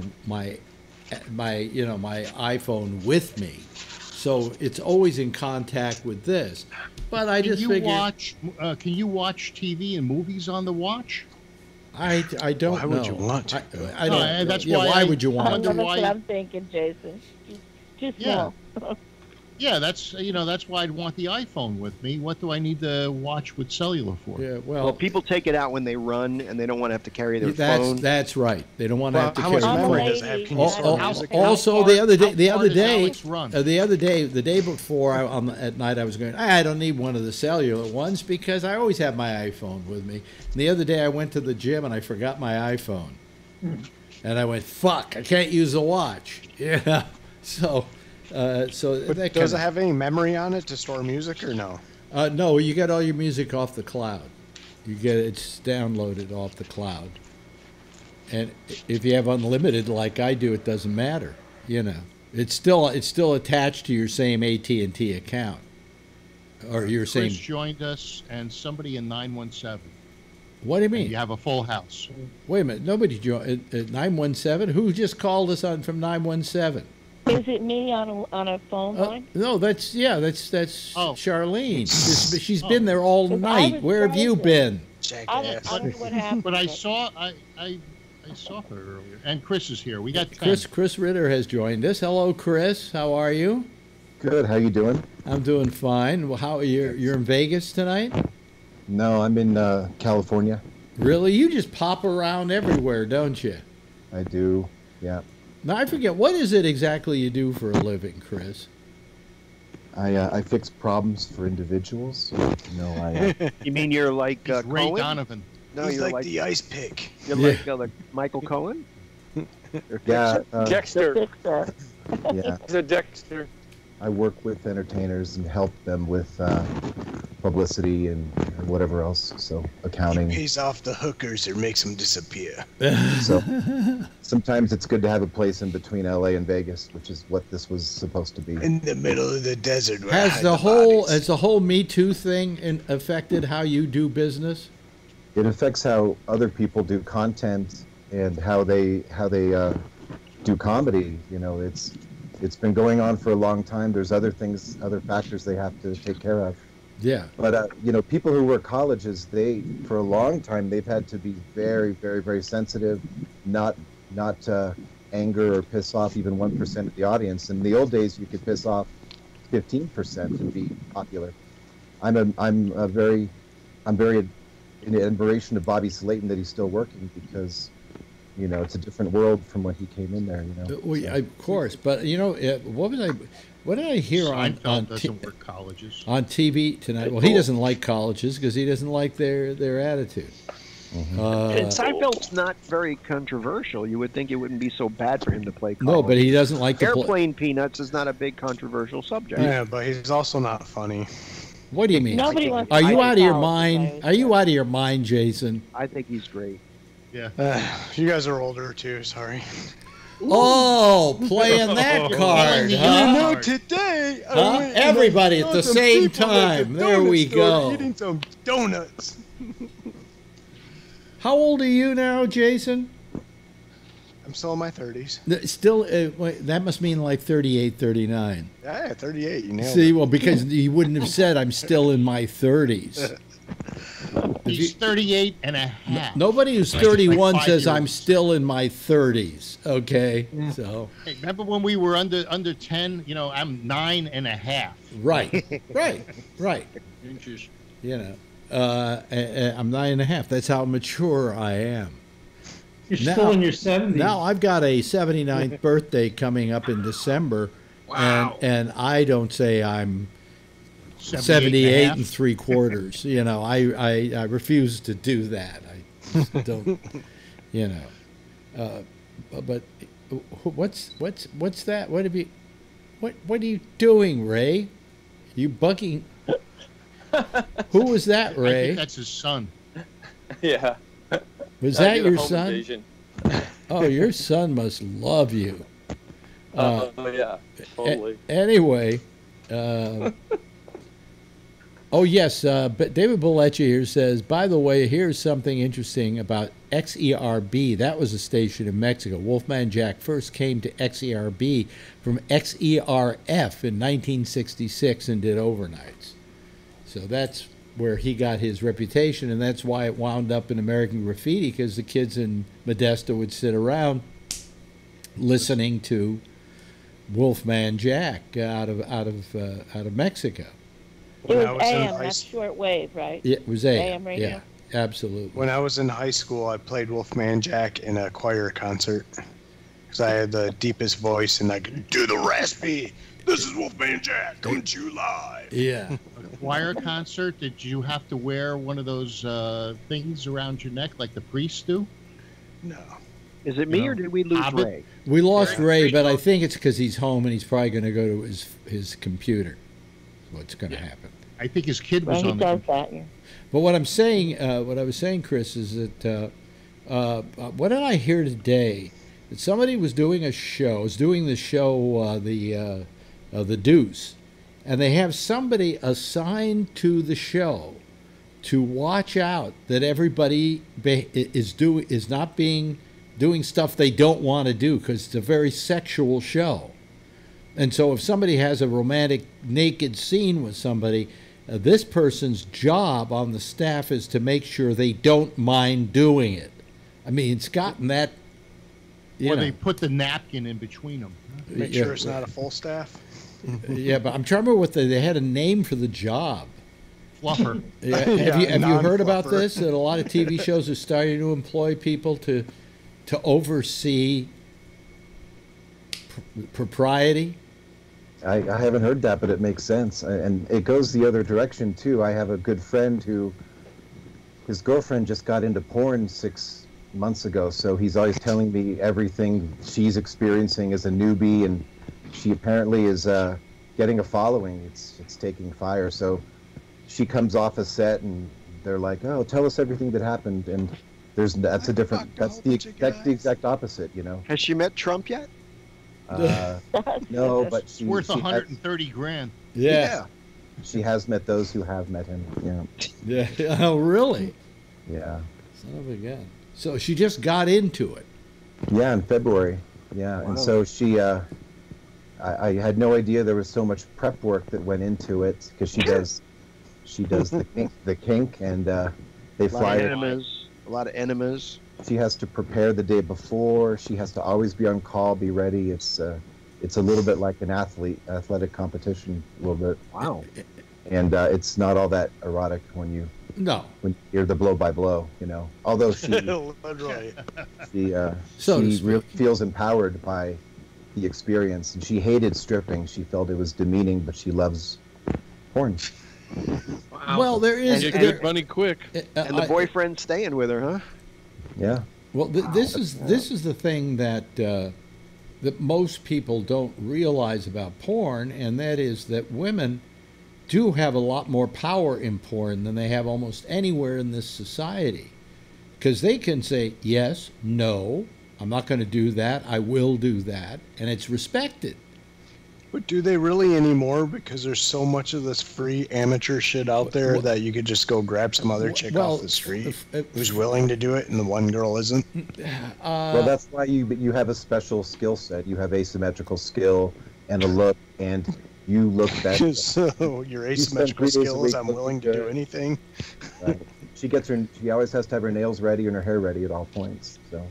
iPhone with me, so it's always in contact with this. But I just figure Can you watch TV and movies on the watch? I don't Why know. would you want to? I don't. No, that's yeah, why why I- would you I want know to? that's why- what I'm thinking, Jason. Too Yeah. small. Yeah, that's that's why I'd want the iPhone with me. What do I need to watch with cellular for? Yeah, Well, people take it out when they run, and they don't want to have to carry their phone. That's right. They don't want to have to how carry. much memory I'm does it have? Can lady. you store music? in it? Also, How far does the day before, at night, I was going, I don't need one of the cellular ones because I always have my iPhone with me. And the other day, I went to the gym and I forgot my iPhone, and I went, fuck, I can't use the watch. Yeah, so. But does it have any memory on it to store music or no? No, you get all your music off the cloud. It's downloaded off the cloud. And if you have unlimited like I do, it doesn't matter. It's still attached to your same AT&T account. Or your same. Chris joined us and somebody in 917. What do you mean? You have a full house. Wait a minute. Nobody joined 917? Who just called us on from 917? Is it me on a phone line? No, that's Charlene. She's Oh. been there all night. Where have you been? I don't know what happened. But I saw her earlier. And Chris is here. We got 10. Chris Ritter has joined us. Hello, Chris. How are you? Good. How you doing? I'm doing fine. Well, how you're in Vegas tonight? No, I'm in California. Really? You just pop around everywhere, don't you? I do. Yeah. Now I forget, what is it exactly you do for a living, Chris? I fix problems for individuals. You mean you're like Ray Cohen? Donovan. No, He's you're like the ice pick. You're like Michael Cohen. Yeah. Dexter. Yeah. He's a Dexter. I work with entertainers and help them with publicity and whatever else. So accounting. Pays off the hookers or makes them disappear. So sometimes it's good to have a place in between LA and Vegas, which is what this was supposed to be. In the middle of the desert. Where Has the whole Me Too thing affected how you do business? It affects how other people do content and how they do comedy. It's been going on for a long time. There's other factors they have to take care of. Yeah. But people who work colleges, for a long time they've had to be very, very, very sensitive, not anger or piss off even 1% of the audience. In the old days, you could piss off 15% and be popular. I'm very in admiration of Bobby Slayton that he's still working because. It's a different world from when he came in there. Of course, but what did I hear on doesn't work colleges on TV tonight? Well, he doesn't like colleges because he doesn't like their attitude. And Seinfeld's not very controversial. You would think it wouldn't be so bad for him to play college. No, but he doesn't like to Airplane Peanuts is not a big controversial subject. Yeah, but he's also not funny. What do you mean? Nobody wants Are to you play out of your college, mind? Are you out of your mind, Jason? I think he's great. Yeah. You guys are older too. Sorry. Oh, playing that card, huh? Today. Everybody at the same time. There we go. Eating some donuts. How old are you now, Jason? I'm still in my 30s. Still, that must mean like 38, 39. Yeah, 38. You nailed See, it. well, because you wouldn't have said I'm still in my 30s. He's 38 and a half. Nobody who's 31 says I'm still in my 30s. Okay, so. Hey, remember when we were under 10? I'm 9 and a half. Right. Inches. I'm 9 and a half. That's how mature I am. You're still in your 70s. Now I've got a 79th birthday coming up in December. Wow. And I don't say I'm 78 and 3/4. I refuse to do that. I just don't. But what's that? What are you doing, Ray? You bugging? Who was that, Ray? I think that's his son. Yeah. Was that your son? Oh, your son must love you. Oh yeah, totally. Anyway, oh yes, but David Bellecci here says, by the way, here's something interesting about XERB. That was a station in Mexico. Wolfman Jack first came to XERB from XERF in 1966 and did overnights. So that's where he got his reputation, and that's why it wound up in American Graffiti, because the kids in Modesto would sit around listening to Wolfman Jack out of Mexico. It When I was was in AM, high not s- shortwave, right? It was AM. AM radio. Yeah, absolutely. When I was in high school, I played Wolfman Jack in a choir concert because I had the deepest voice and I could do the raspy. This is Wolfman Jack coming to you live. Yeah. A choir concert, did you have to wear one of those things around your neck like the priests do? No. Is it me or did we lose Hobbit? Ray? We lost Ray, but I think it's because he's home and he's probably going to go to his computer. That's what's going to happen. I think his kid was Well, he on the does that, yeah. But what I'm saying, what I was saying, Chris, is that what did I hear today? That somebody was doing a show, the Deuce, and they have somebody assigned to the show to watch out that everybody is not doing stuff they don't want to do, because it's a very sexual show. And so if somebody has a romantic naked scene with somebody, this person's job on the staff is to make sure they don't mind doing it. I mean, it's gotten that. Or they put the napkin in between them. Make sure it's not a full staff. Yeah, but I'm trying to remember what they had a name for the job. Fluffer. Yeah. Have you heard about this? That a lot of TV shows are starting to employ people to oversee propriety. I haven't heard that, but it makes sense. And it goes the other direction, too. I have a good friend who, his girlfriend just got into porn 6 months ago, so he's always telling me everything she's experiencing as a newbie, and she apparently is getting a following. It's taking fire. So she comes off a set, and they're like, "Oh, tell us everything that happened," and that's the exact opposite, you know. Has she met Trump yet? No, but It's worth 130 grand. Yeah. She has met those who have met him. Yeah. Yeah. Oh, really? Yeah. Son of a gun. So she just got into it. Yeah, in February. Yeah, Wow. and so she, I had no idea there was so much prep work that went into it, because she does the kink, and they fly her. A lot of enemas. She has to prepare the day before. She has to always be on call, be ready. It's a little bit like an athletic competition, a little bit. Wow. And it's not all that erotic when you hear the blow by blow, you know. Although she Literally. she So to really feels empowered by the experience, and she hated stripping. She felt it was demeaning, but she loves porn. Wow. Well, there is You get money quick. And the boyfriend's staying with her, huh? Yeah. Well, this is the thing that that most people don't realize about porn, and that is that women do have a lot more power in porn than they have almost anywhere in this society, because they can say yes, no, I'm not going to do that, I will do that, and it's respected. But do they really anymore? Because there's so much of this free amateur shit out there that you could just go grab some other chick off the street who's willing to do it, and the one girl isn't. Well, that's why you have a special skill set. You have asymmetrical skill and a look, and you look better. So your asymmetrical skill is I'm willing to do anything. Right. She always has to have her nails ready and her hair ready at all points. So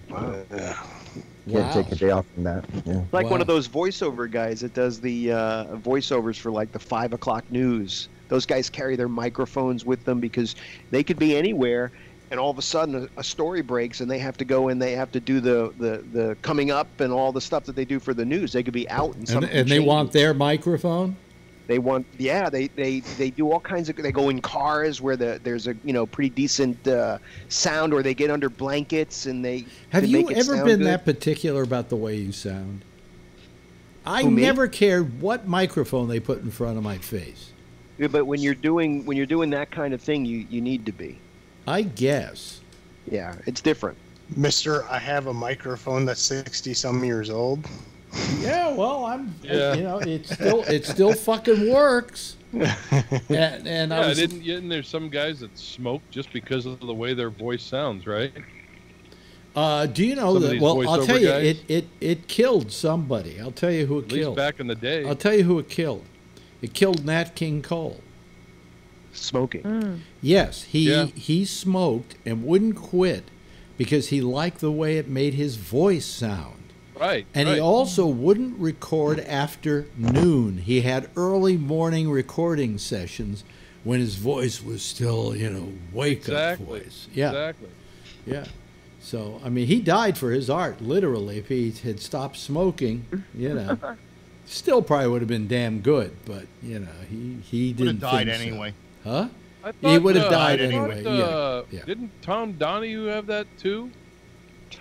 can't take a day off from that. Yeah. Like one of those voiceover guys that does the voiceovers for like the 5 o'clock news. Those guys carry their microphones with them because they could be anywhere, and all of a sudden a story breaks and they have to go and they have to do the coming up and all the stuff that they do for the news. They could be out and something and they want their microphone. They want, they do all kinds of, they go in cars where there's a, pretty decent sound, or they get under blankets and they Have you make it ever sound been good. that particular about the way you sound? I Who, me? never cared what microphone they put in front of my face. Yeah, but when you're doing that kind of thing, you need to be. I guess. Yeah, it's different. Mister, I have a microphone that's 60-some years old. Yeah, well, it still fucking works. And I was, and there's some guys that smoke just because of the way their voice sounds, right? do you know Some of that? these Well, I'll tell you, voiceover guys? it killed somebody. I'll tell you who it At least killed. back in the day. I'll tell you who it killed. It killed Nat King Cole. Smoking. Yes, he smoked and wouldn't quit because he liked the way it made his voice sound. Right. And he also wouldn't record after noon. He had early morning recording sessions when his voice was still, you know, wake up voice. Yeah. Exactly. Yeah. So, I mean, he died for his art, literally. If he had stopped smoking, you know, still probably would have been damn good. But, you know, he didn't died think so. anyway. Huh? I thought, He would have died anyway. Didn't Tom Donahue have that too?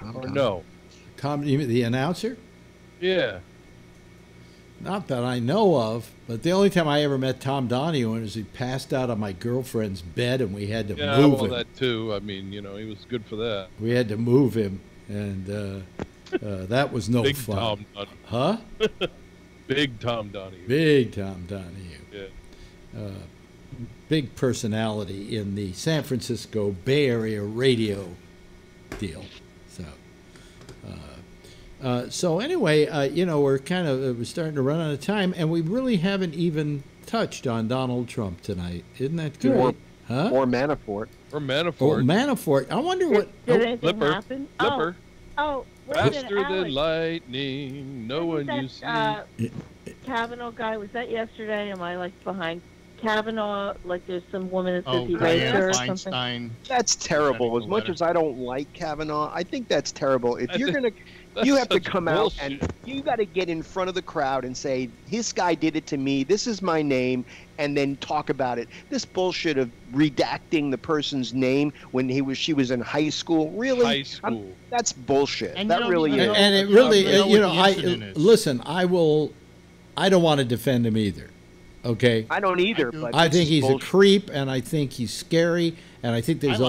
Or no? Tom, you mean the announcer? Yeah. Not that I know of, but the only time I ever met Tom Donahue was he passed out on my girlfriend's bed and we had to move him. That too. I mean, you know, he was good for that. We had to move him, and that was no Big fun. Tom Donahue. Huh? Big Tom Donahue. Big Tom Donahue. Yeah. Big personality in the San Francisco Bay Area radio deal. So anyway, you know, we're starting to run out of time, and we really haven't even touched on Donald Trump tonight. Isn't that good? Or Or Manafort. Manafort. Oh, Manafort. I wonder what. Did anything happen? Flipper. Oh, wait a minute, Faster than Alex. lightning. No one you see. Kavanaugh guy, was that yesterday? Am I like behind? Kavanaugh, like there's some woman that says he raped Diane her or Feinstein. something. That's terrible. As much as I don't like Kavanaugh, I think that's terrible. If you're gonna, you have to come out and you got to get in front of the crowd and say, "This guy did it to me. This is my name," and then talk about it. This bullshit of redacting the person's name when she was in high school, really? High school. That's bullshit. And that really is. And it really, you know, listen. I don't want to defend him either. Okay. I don't either. But I think he's bullshit. a creep, and I think he's scary, and I think there's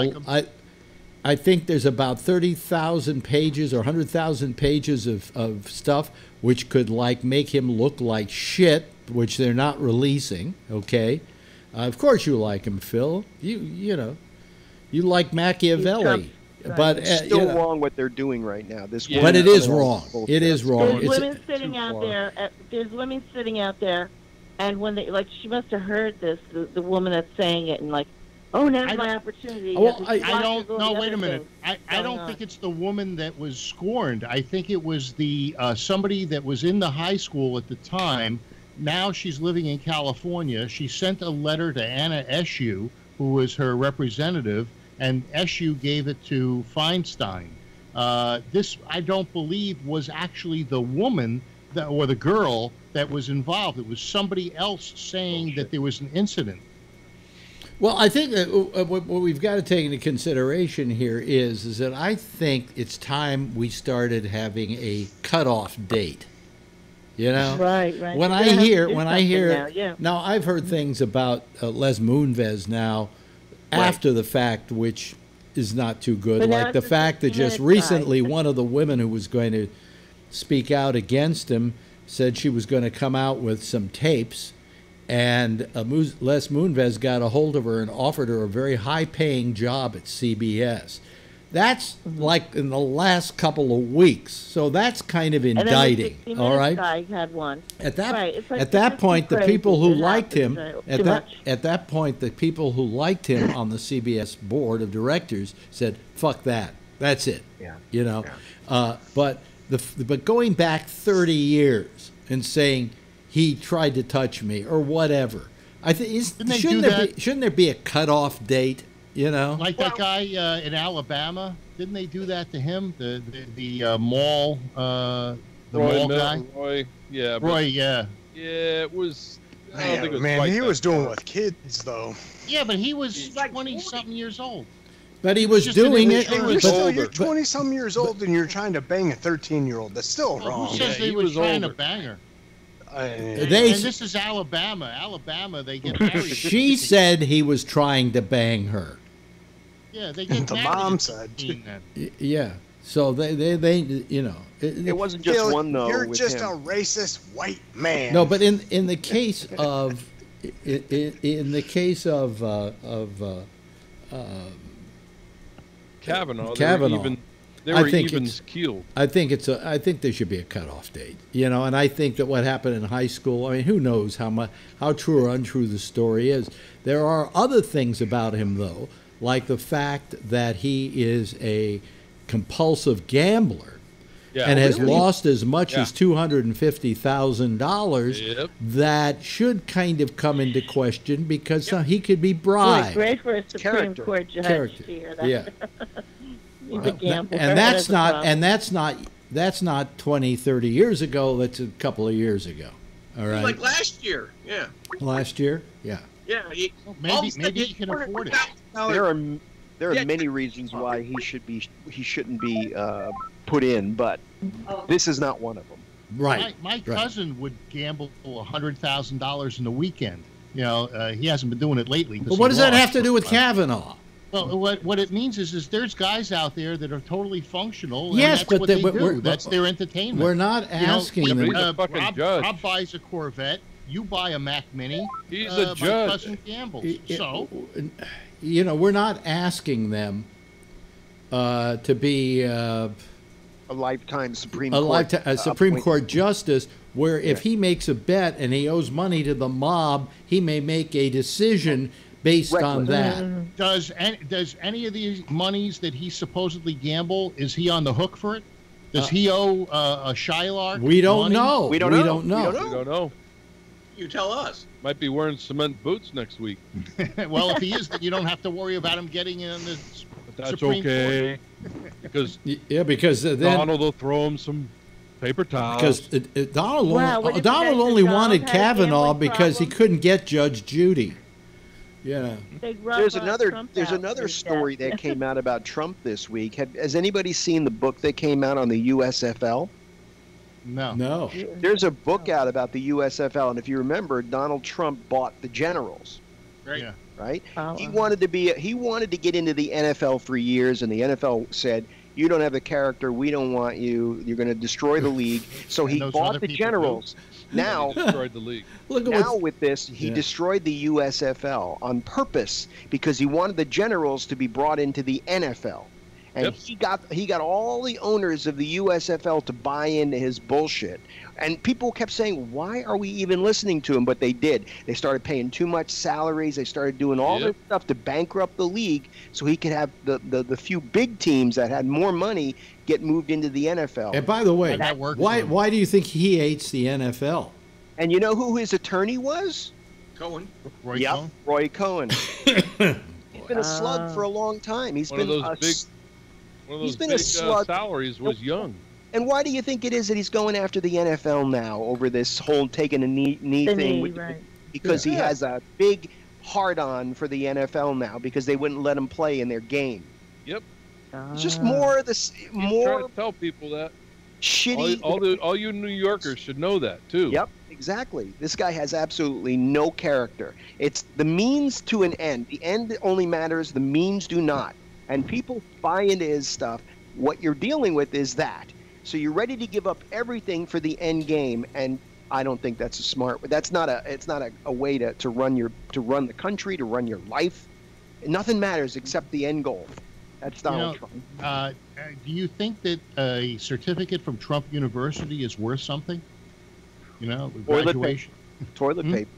I think there's about 30,000 pages or 100,000 pages of stuff which could like make him look like shit, which they're not releasing. Okay. Of course you like him, Phil. You know, you like Machiavelli. But it's still wrong what they're doing right now. But it is wrong. It is wrong. There's women sitting out there. There's women sitting out there, and when they she must have heard this. The woman that's saying it, and like, oh, now's my opportunity. Well, I don't. No, wait a minute. I don't think it's the woman that was scorned. I think it was the somebody that was in the high school at the time. Now she's living in California. She sent a letter to Anna Eshoo, who was her representative, and Eshoo gave it to Feinstein. This, I don't believe, was actually the woman or the girl that was involved. It was somebody else saying that there was an incident. Well, I think that what we've got to take into consideration here is that I think it's time we started having a cutoff date. You know, right. When I hear, now I've heard things about Les Moonves now after the fact, which is not too good. But like the fact that just recently one of the women who was going to speak out against him said she was going to come out with some tapes, and Les Moonves got a hold of her and offered her a very high-paying job at CBS. That's like in the last couple of weeks, so that's kind of indicting. All right. Guy had one. At that like, at that point, the people who liked him at that point, the people who liked him on the CBS board of directors said, "Fuck that. That's it." Yeah. You know, but going back 30 years and saying he tried to touch me or whatever, I think shouldn't there be a cutoff date? You know, like that guy in Alabama, didn't they do that to him? The mall, the mall guy. Roy, yeah. Roy, yeah. Yeah, it was. Man, he was doing it with kids though. Yeah, but he was 20-something years old. But he was doing it. You're 20-some years old and you're trying to bang a 13-year-old. That's still wrong. Who says he was trying to bang her? And this is Alabama. Alabama, they get married. She said he was trying to bang her. Yeah, they get the married. mom said. Yeah. So they you know. It wasn't just one though. You're with just him. a racist white man. No, but in the case of in the case of Kavanaugh, they were even keeled. I think there should be a cutoff date, you know, and I think that what happened in high school, I mean, who knows how true or untrue the story is. There are other things about him, though, like the fact that he is a compulsive gambler, and has really? lost as much Yeah. as $250,000, Yep. that should kind of come into question because he could be Boy, bribed. great for a Supreme Character. Court judge Character. to hear that. Yeah. He's a gambler. And that's a not problem. and that's not 20, 30 years ago. That's a couple of years ago. All right. Like last year. Yeah. Last year? Yeah. Yeah. Well, all of a maybe sudden, he can afford it. $400,000 There are Yeah. many reasons why he shouldn't be put in, but this is not one of them. Right. My right. cousin would gamble $100,000 in the weekend. You know, he hasn't been doing it lately. 'cause But what he does that lost. have to do with Kavanaugh? Well, what it means is there's guys out there that are totally functional. And Yes, that's but what they- they but do. we're- That's their entertainment. We're not asking yeah, but them. he's a fucking judge. Rob buys a Corvette. You buy a Mac Mini. He's a My judge. cousin gambles. So We're not asking them to be A lifetime Supreme a Court Supreme appointment. Court justice, where if he makes a bet and he owes money to the mob, he may make a decision based on that. does any of these monies that he supposedly gamble, is he on the hook for it? Does he owe a Shylock? We don't money? know. We don't We know. don't know. We don't know. You tell us. Might be wearing cement boots next week. Well, if he is, then you don't have to worry about him getting in the But that's Supreme okay. Because Yeah, because then Donald will throw him some paper towels. because Donald Wow, only, would you Donald bet only that Donald wanted had a Kavanaugh gambling because he problem? couldn't get Judge Judy. Yeah. They rub, There's Trump there's out another with story that. that came out about Trump this week. Has anybody seen the book that came out on the USFL? no. No. There's a book out about the USFL, and if you remember, Donald Trump bought the Generals, Yeah. right? Oh, He wanted to get into the NFL for years, and the NFL said, "You don't have the character. We don't want you. You're going to destroy the league." So he those bought other the people Generals. Now, destroyed the league. Look at now what. with this, he Yeah. destroyed the USFL on purpose because he wanted the Generals to be brought into the NFL. And Yep. he got all the owners of the USFL to buy into his bullshit. And people kept saying, "Why are we even listening to him?" But they did. They started paying too much salaries. They started doing all Yep. this stuff to bankrupt the league so he could have the few big teams that had more money get moved into the NFL. And by the way, And that worked for why him. why do you think he hates the NFL? And you know who his attorney was? Cohen. Roy Yep, Cohn? Roy Cohen. He's been a slug for a long time. He's One of been those a big, s- one of he's those been a big slug. salaries was young. And why do you think it is that he's going after the NFL now over this whole taking a knee The thing? knee, with- right. Because he Yeah. has a big hard-on for the NFL now because they wouldn't let him play in their game. Yep. It's just more of this, He's more trying to tell people that. shitty. All you New Yorkers should know that too. Yep, exactly. This guy has absolutely no character. It's the means to an end. The end only matters, the means do not. And people buy into his stuff. What you're dealing with is that. So you're ready to give up everything for the end game, and I don't think that's a smart. It's not a way to run the country, to run your life. Nothing matters except the end goal. That's Donald Trump. Do you think that a certificate from Trump University is worth something? You know, with Toilet graduation. Toilet paper.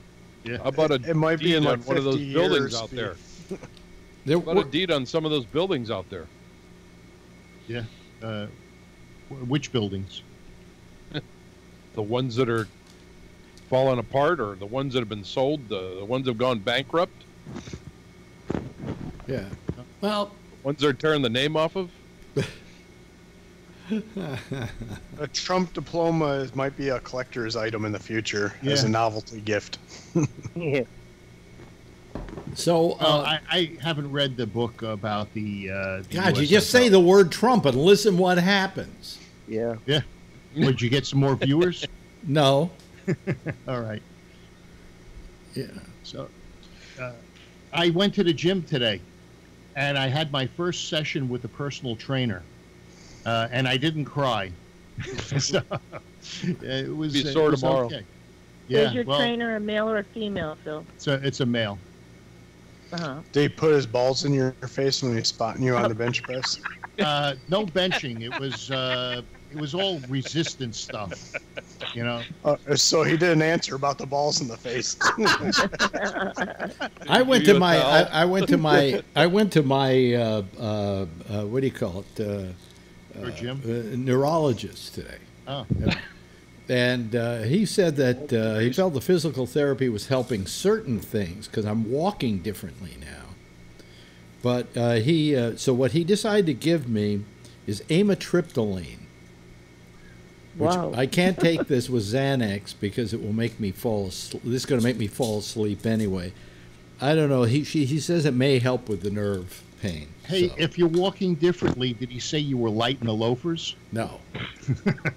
Yeah. How about a It might be deed in like on one of those 50 buildings years out there? There, How about a deed on some of those buildings out there? Yeah. Which buildings? The ones that are falling apart, or the ones that have been sold, the ones that have gone bankrupt, yeah. Well, ones they're tearing the name off of. A Trump diploma might be a collector's item in the future as Yeah. a novelty gift. Yeah. so I haven't read the book about the. God, you just say the word Trump and listen what happens. Yeah. Yeah. Would you get some more viewers? No. All right. Yeah. So, I went to the gym today, and I had my first session with a personal trainer, and I didn't cry. So, it was. Be it sore was tomorrow. Okay. Yeah. Is your well, trainer a male or a female, Phil? it's a male. Uh-huh. Did he put his balls in your face when he's spotting you on the bench press? No benching. It was all resistance stuff. You know. So he didn't answer about the balls in the face. I went to my. I went to my. What do you call it? Or Jim? neurologist today. Oh. And he said that he felt the physical therapy was helping certain things because I'm walking differently now. But so what he decided to give me is amitriptyline. Which Wow. I can't take this with Xanax because it will make me fall asleep. This is going to make me fall asleep anyway. I don't know. He says it may help with the nerve pain. Hey, so. if you're walking differently, did he say you were light in the loafers? No.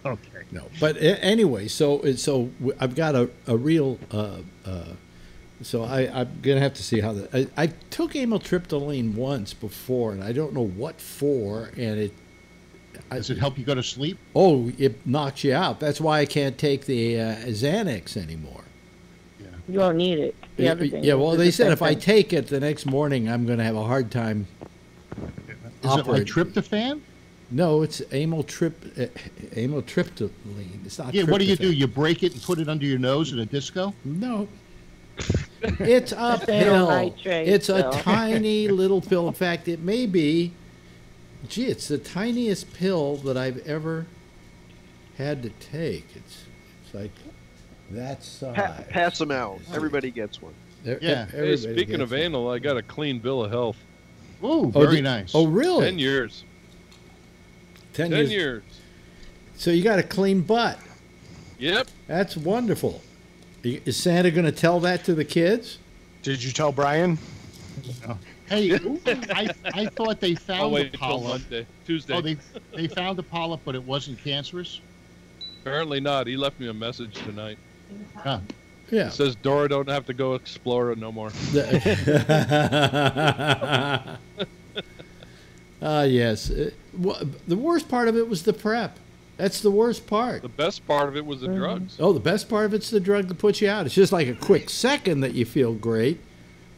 Okay. No. But anyway, so I've got a real. So I'm gonna have to see how that. I took amitriptyline once before, and I don't know what for, and it. Does it help you go to sleep? Oh, it knocks you out. That's why I can't take the Xanax anymore. You don't need it. The other thing Yeah, well, is they the said same if I thing. take it the next morning, I'm going to have a hard time. Is it like tryptophan? No, it's amitriptyline. It's not. Yeah, what do you tryptophan. do? You break it and put it under your nose in a disco? No. It's a pill. nitrate It's a pill. tiny little pill. In fact, it may be. Gee, it's the tiniest pill that I've ever had to take. It's like that size. Pass them out. Everybody gets one. Yeah. Hey, speaking of anal, I got a clean bill of health. Ooh, very nice. Oh, really? 10 years. 10 10 years. So you got a clean butt. Yep. That's wonderful. Is Santa going to tell that to the kids? Did you tell Brian? Hey, I thought they I'll found wait a until polyp. Monday, Tuesday. Oh, they found a polyp, but it wasn't cancerous? Apparently not. He left me a message tonight. Huh. Yeah. It says Dora don't have to go explore it no more. Yes. The worst part of it was the prep. That's the worst part. The best part of it was the drugs. Oh, the best part of it's the drug that puts you out. It's just like a quick second that you feel great,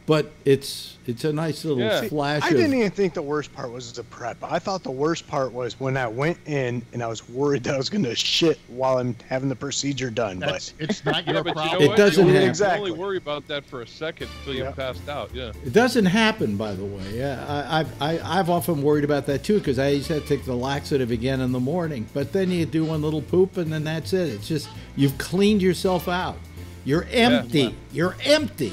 but it's a nice little flash I of... didn't even think the worst part was the prep. I thought the worst part was when I went in and I was worried that I was going to shit while I'm having the procedure done. It's not Yeah, your but problem. you know It doesn't you happen. Exactly. only worry about that for a second until you passed out. Yeah. It doesn't happen, by the way. Yeah, I've often worried about that too because I used to take the laxative again in the morning. But then you do one little poop and then that's it. It's just you've cleaned yourself out. You're empty. Yeah. You're empty.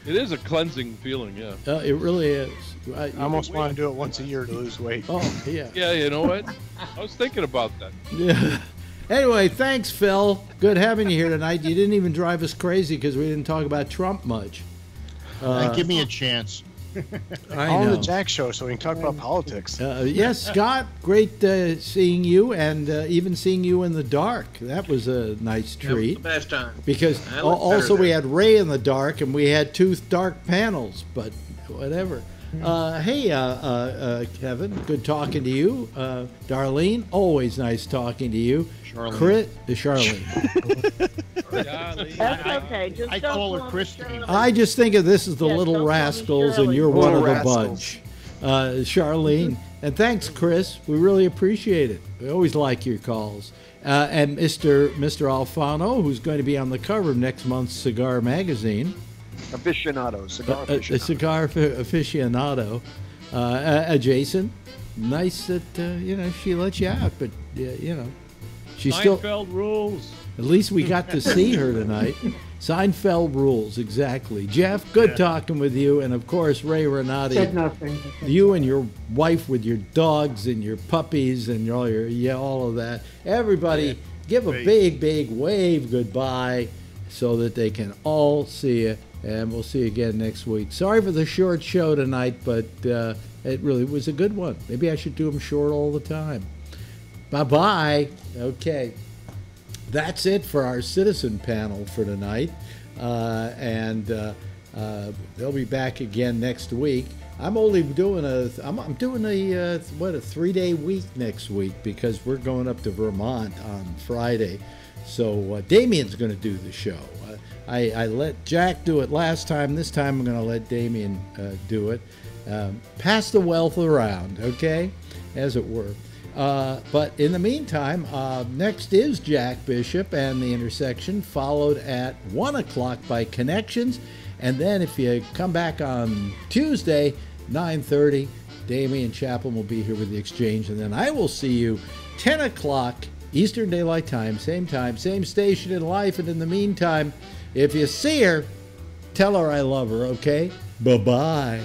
It is a cleansing feeling, yeah. It really is. I almost want to do it once a year to lose weight. Oh yeah. Yeah, you know what? I was thinking about that. Yeah. Anyway, thanks, Phil. Good having you here tonight. You didn't even drive us crazy because we didn't talk about Trump much. Give me a chance. I On know. the Jack Show so we can talk about politics. Yes, Scott, great seeing you and even seeing you in the dark. That was a nice That was treat. the best time. Because I look also better we there. had Ray in the dark and we had two dark panels, but whatever. Hey, Kevin, good talking to you. Darlene, always nice talking to you. Charlene. Charlene. That's okay. Just I don't call her me Christine. Shirley. I just think of this as the Yes, Little don't call me Rascals, and Shirley. you're one of Little the bunch. Charlene. And thanks, Chris. We really appreciate it. We always like your calls. And Mr. Alfano, who's going to be on the cover of next month's Cigar Magazine. Aficionado, cigar A aficionado. cigar aficionado. Jason, nice that, she let you out, but, she's still... Seinfeld rules. At least we got to see her tonight. Seinfeld rules, exactly. Jeff, good talking with you. And, of course, Ray Renati. Said nothing. You and your wife with your dogs and your puppies and all of that. Everybody, give a big wave goodbye so that they can all see you. And we'll see you again next week. Sorry for the short show tonight, but it really was a good one. Maybe I should do them short all the time. Bye-bye. Okay. That's it for our citizen panel for tonight. And they'll be back again next week. I'm only doing I'm doing a 3-day week next week because we're going up to Vermont on Friday. So Damien's going to do the show. I let Jack do it last time. This time I'm going to let Damien do it. Pass the wealth around, okay? As it were. But in the meantime, next is Jack Bishop and the Intersection, followed at 1 o'clock by Connections. And then if you come back on Tuesday, 9:30, Damian Chaplin will be here with the exchange, and then I will see you 10 o'clock Eastern Daylight Time, same station in life. And in the meantime, if you see her, tell her I love her, okay? Bye-bye.